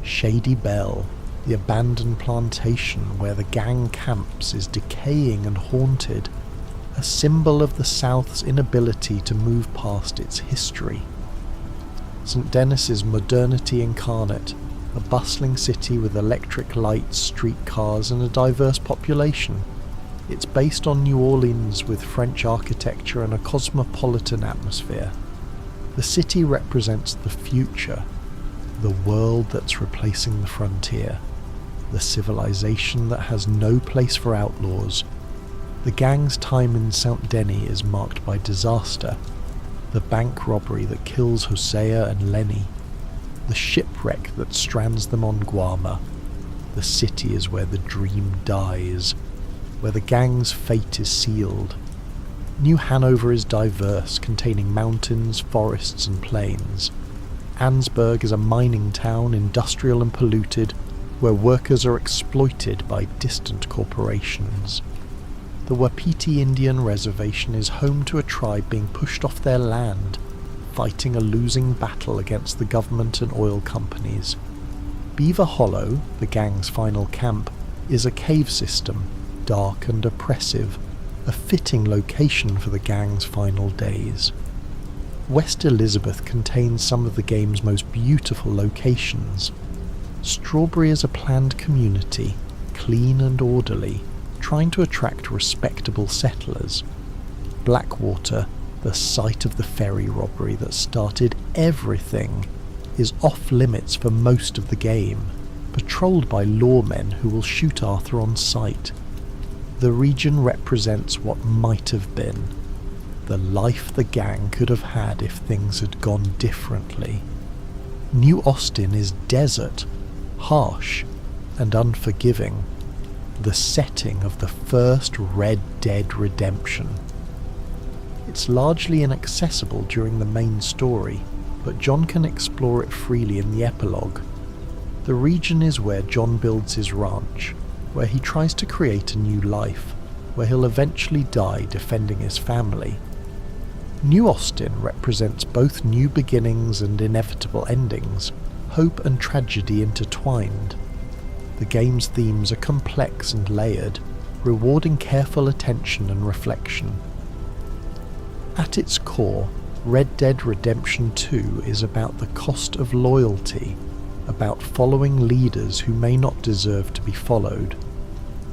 Shady Bell, the abandoned plantation where the gang camps, is decaying and haunted, a symbol of the South's inability to move past its history. St. Denis is modernity incarnate, a bustling city with electric lights, streetcars and a diverse population. It's based on New Orleans with French architecture and a cosmopolitan atmosphere. The city represents the future, the world that's replacing the frontier, the civilization that has no place for outlaws. The gang's time in St. Denis is marked by disaster, the bank robbery that kills Hosea and Lenny, the shipwreck that strands them on Guarma. The city is where the dream dies, where the gang's fate is sealed. New Hanover is diverse, containing mountains, forests and plains. Ansburg is a mining town, industrial and polluted, where workers are exploited by distant corporations. The Wapiti Indian Reservation is home to a tribe being pushed off their land, fighting a losing battle against the government and oil companies. Beaver Hollow, the gang's final camp, is a cave system, dark and oppressive, a fitting location for the gang's final days. West Elizabeth contains some of the game's most beautiful locations. Strawberry is a planned community, clean and orderly, trying to attract respectable settlers. Blackwater, the site of the ferry robbery that started everything, is off limits for most of the game, patrolled by lawmen who will shoot Arthur on sight. The region represents what might have been, the life the gang could have had if things had gone differently. New Austin is desert, harsh, and unforgiving, the setting of the first Red Dead Redemption. It's largely inaccessible during the main story, but John can explore it freely in the epilogue. The region is where John builds his ranch, where he tries to create a new life, where he'll eventually die defending his family. New Austin represents both new beginnings and inevitable endings, hope and tragedy intertwined. The game's themes are complex and layered, rewarding careful attention and reflection. At its core, Red Dead Redemption 2 is about the cost of loyalty, about following leaders who may not deserve to be followed.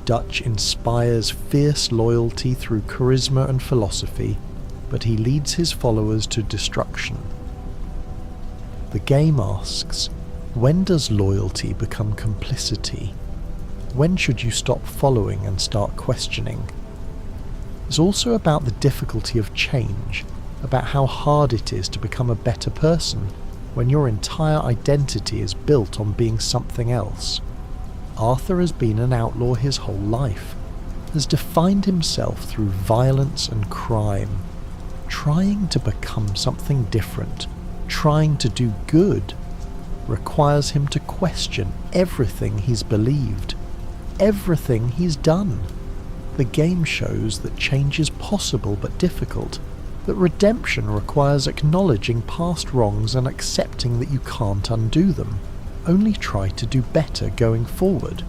Dutch inspires fierce loyalty through charisma and philosophy, but he leads his followers to destruction. The game asks, when does loyalty become complicity? When should you stop following and start questioning? It's also about the difficulty of change, about how hard it is to become a better person when your entire identity is built on being something else. Arthur has been an outlaw his whole life, has defined himself through violence and crime. Trying to become something different, trying to do good, requires him to question everything he's believed, everything he's done. The game shows that change is possible but difficult, that redemption requires acknowledging past wrongs and accepting that you can't undo them, only try to do better going forward.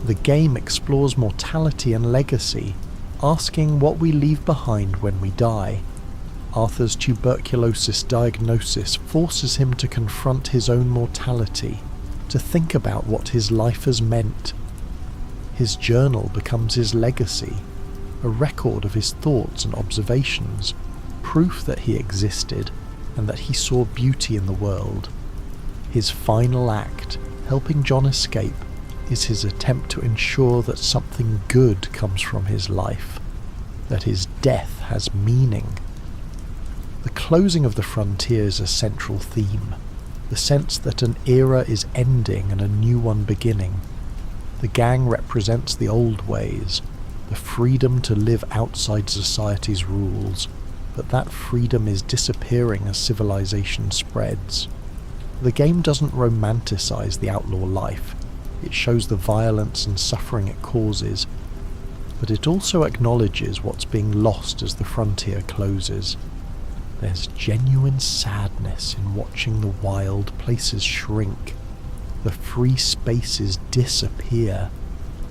The game explores mortality and legacy, asking what we leave behind when we die. Arthur's tuberculosis diagnosis forces him to confront his own mortality, to think about what his life has meant. His journal becomes his legacy, a record of his thoughts and observations, proof that he existed and that he saw beauty in the world. His final act, helping John escape, is his attempt to ensure that something good comes from his life, that his death has meaning. The closing of the frontier is a central theme, the sense that an era is ending and a new one beginning. The gang represents the old ways, the freedom to live outside society's rules, but that freedom is disappearing as civilization spreads. The game doesn't romanticize the outlaw life. It shows the violence and suffering it causes, but it also acknowledges what's being lost as the frontier closes. There's genuine sadness in watching the wild places shrink, the free spaces disappear,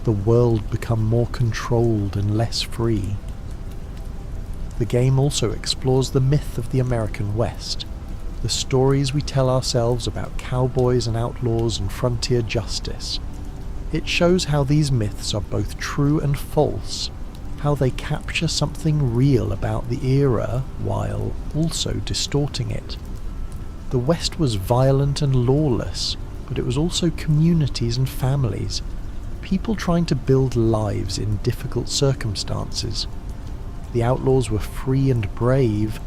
the world become more controlled and less free. The game also explores the myth of the American West, the stories we tell ourselves about cowboys and outlaws and frontier justice. It shows how these myths are both true and false, how they capture something real about the era while also distorting it. The West was violent and lawless, but it was also communities and families, people trying to build lives in difficult circumstances. The outlaws were free and brave,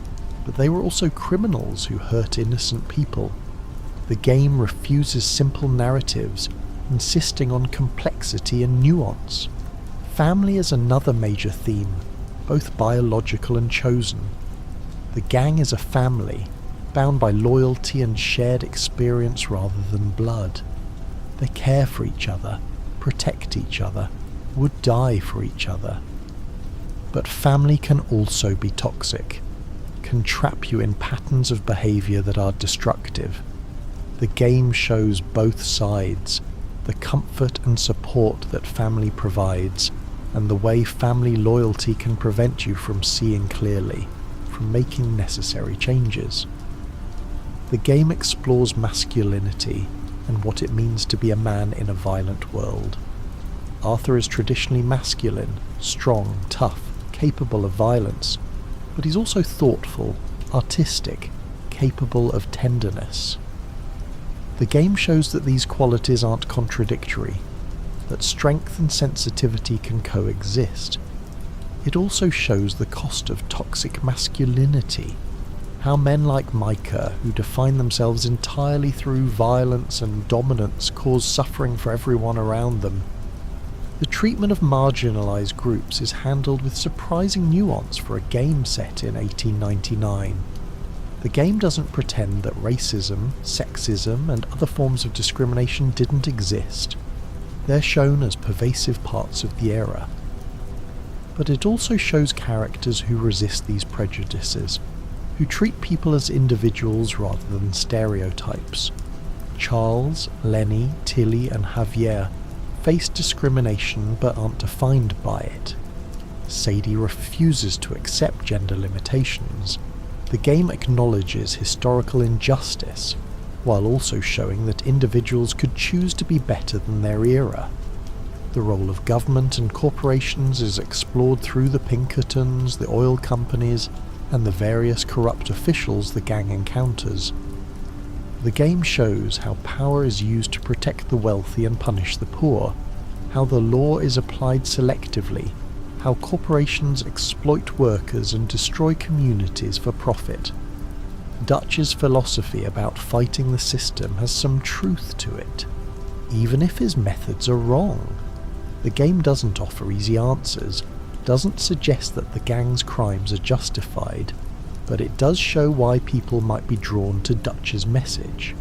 but they were also criminals who hurt innocent people. The game refuses simple narratives, insisting on complexity and nuance. Family is another major theme, both biological and chosen. The gang is a family, bound by loyalty and shared experience rather than blood. They care for each other, protect each other, would die for each other. But family can also be toxic, can trap you in patterns of behaviour that are destructive. The game shows both sides, the comfort and support that family provides, and the way family loyalty can prevent you from seeing clearly, from making necessary changes. The game explores masculinity and what it means to be a man in a violent world. Arthur is traditionally masculine, strong, tough, capable of violence, but he's also thoughtful, artistic, capable of tenderness. The game shows that these qualities aren't contradictory, that strength and sensitivity can coexist. It also shows the cost of toxic masculinity, how men like Micah, who define themselves entirely through violence and dominance, cause suffering for everyone around them. The treatment of marginalised groups is handled with surprising nuance for a game set in 1899. The game doesn't pretend that racism, sexism, and other forms of discrimination didn't exist. They're shown as pervasive parts of the era. But it also shows characters who resist these prejudices, who treat people as individuals rather than stereotypes. Charles, Lenny, Tilly, and Javier face discrimination but aren't defined by it. Sadie refuses to accept gender limitations. The game acknowledges historical injustice, while also showing that individuals could choose to be better than their era. The role of government and corporations is explored through the Pinkertons, the oil companies, and the various corrupt officials the gang encounters. The game shows how power is used to protect the wealthy and punish the poor, how the law is applied selectively, how corporations exploit workers and destroy communities for profit. Dutch's philosophy about fighting the system has some truth to it, even if his methods are wrong. The game doesn't offer easy answers, doesn't suggest that the gang's crimes are justified, but it does show why people might be drawn to Dutch's message.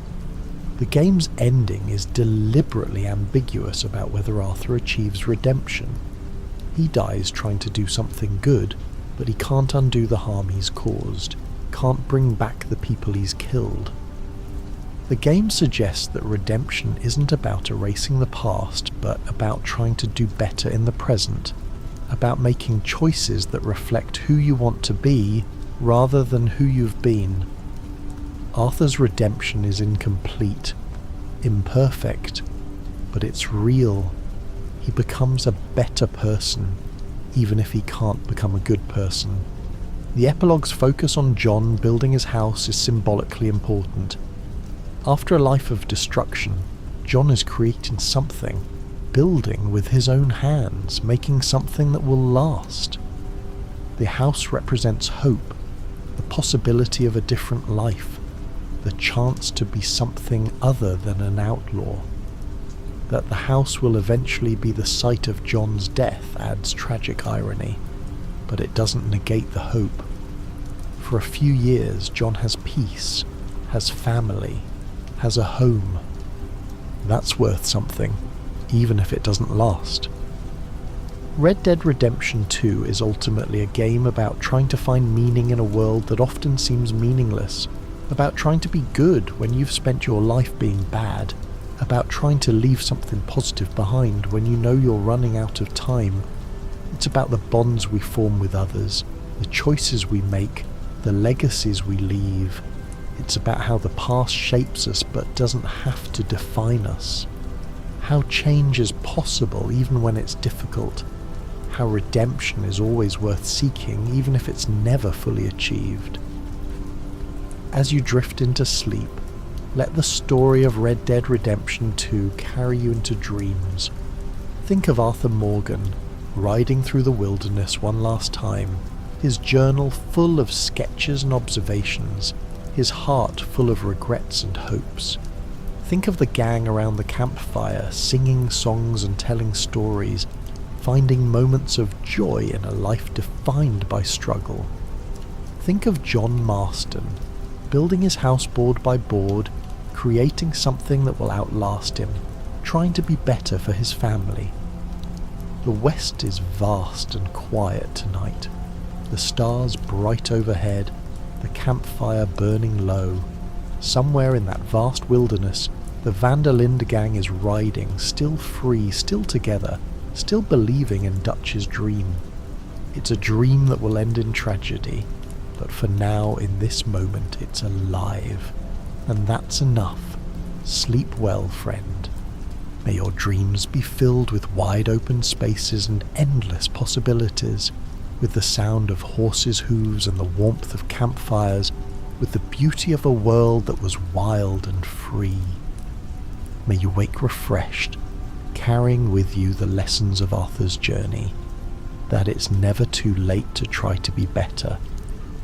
The game's ending is deliberately ambiguous about whether Arthur achieves redemption. He dies trying to do something good, but he can't undo the harm he's caused, can't bring back the people he's killed. The game suggests that redemption isn't about erasing the past, but about trying to do better in the present, about making choices that reflect who you want to be rather than who you've been. Arthur's redemption is incomplete, imperfect, but it's real. He becomes a better person, even if he can't become a good person. The epilogue's focus on John building his house is symbolically important. After a life of destruction, John is creating something, building with his own hands, making something that will last. The house represents hope, the possibility of a different life, the chance to be something other than an outlaw. That the house will eventually be the site of John's death adds tragic irony, but it doesn't negate the hope. For a few years, John has peace, has family, has a home. That's worth something, even if it doesn't last. Red Dead Redemption 2 is ultimately a game about trying to find meaning in a world that often seems meaningless, about trying to be good when you've spent your life being bad, about trying to leave something positive behind when you know you're running out of time. It's about the bonds we form with others, the choices we make, the legacies we leave. It's about how the past shapes us but doesn't have to define us. How change is possible even when it's difficult. How redemption is always worth seeking even if it's never fully achieved. As you drift into sleep, let the story of Red Dead Redemption 2 carry you into dreams. Think of Arthur Morgan, riding through the wilderness one last time, his journal full of sketches and observations, his heart full of regrets and hopes. Think of the gang around the campfire, singing songs and telling stories, finding moments of joy in a life defined by struggle. Think of John Marston, building his house board by board, creating something that will outlast him, trying to be better for his family. The west is vast and quiet tonight, the stars bright overhead, the campfire burning low. Somewhere in that vast wilderness, the Van der Linde gang is riding, still free, still together, still believing in Dutch's dream. It's a dream that will end in tragedy, but for now, in this moment, it's alive. And that's enough. Sleep well, friend. May your dreams be filled with wide open spaces and endless possibilities, with the sound of horses' hooves and the warmth of campfires, with the beauty of a world that was wild and free. May you wake refreshed, carrying with you the lessons of Arthur's journey, that it's never too late to try to be better,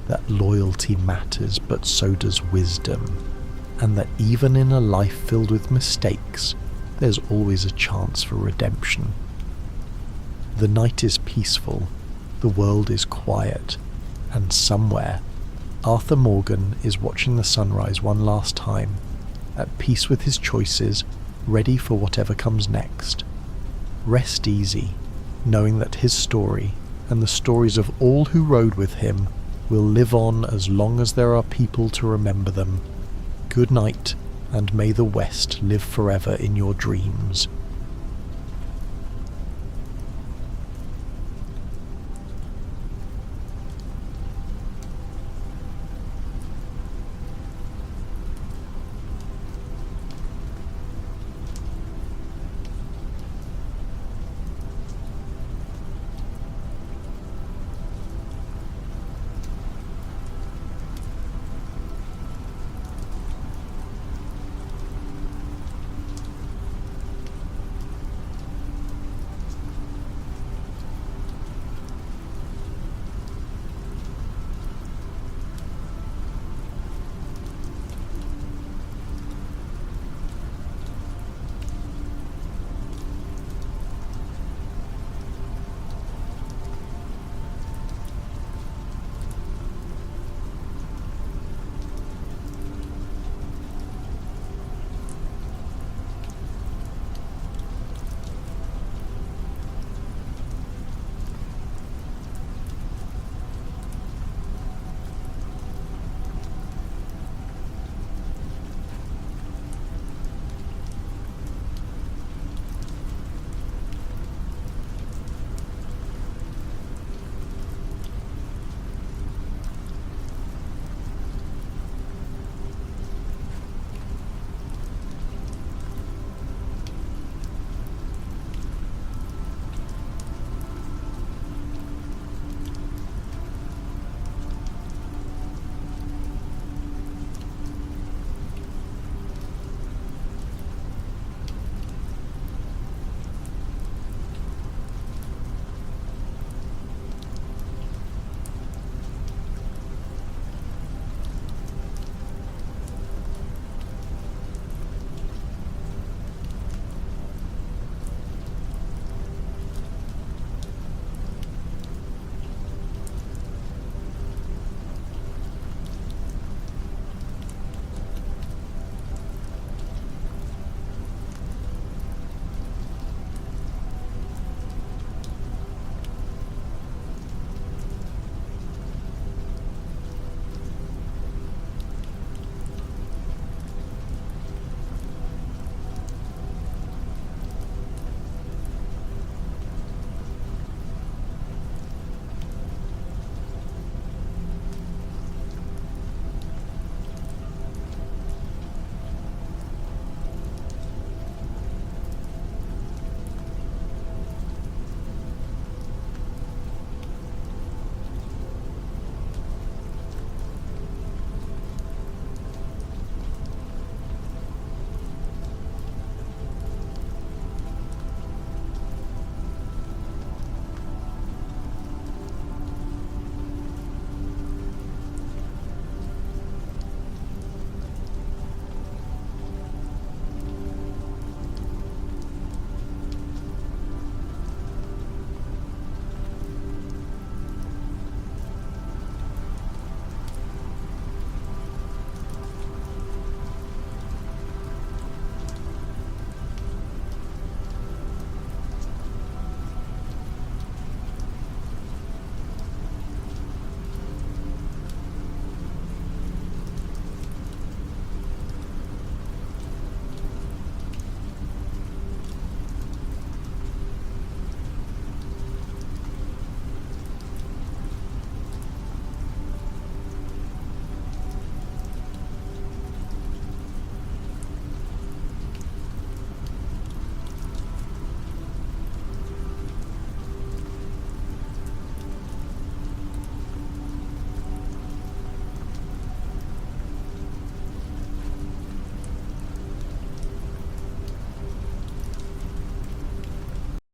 that loyalty matters but so does wisdom, and that even in a life filled with mistakes, there's always a chance for redemption. The night is peaceful, the world is quiet, and somewhere, Arthur Morgan is watching the sunrise one last time, at peace with his choices, ready for whatever comes next. Rest easy, knowing that his story, and the stories of all who rode with him, will live on as long as there are people to remember them. Good night, and may the West live forever in your dreams.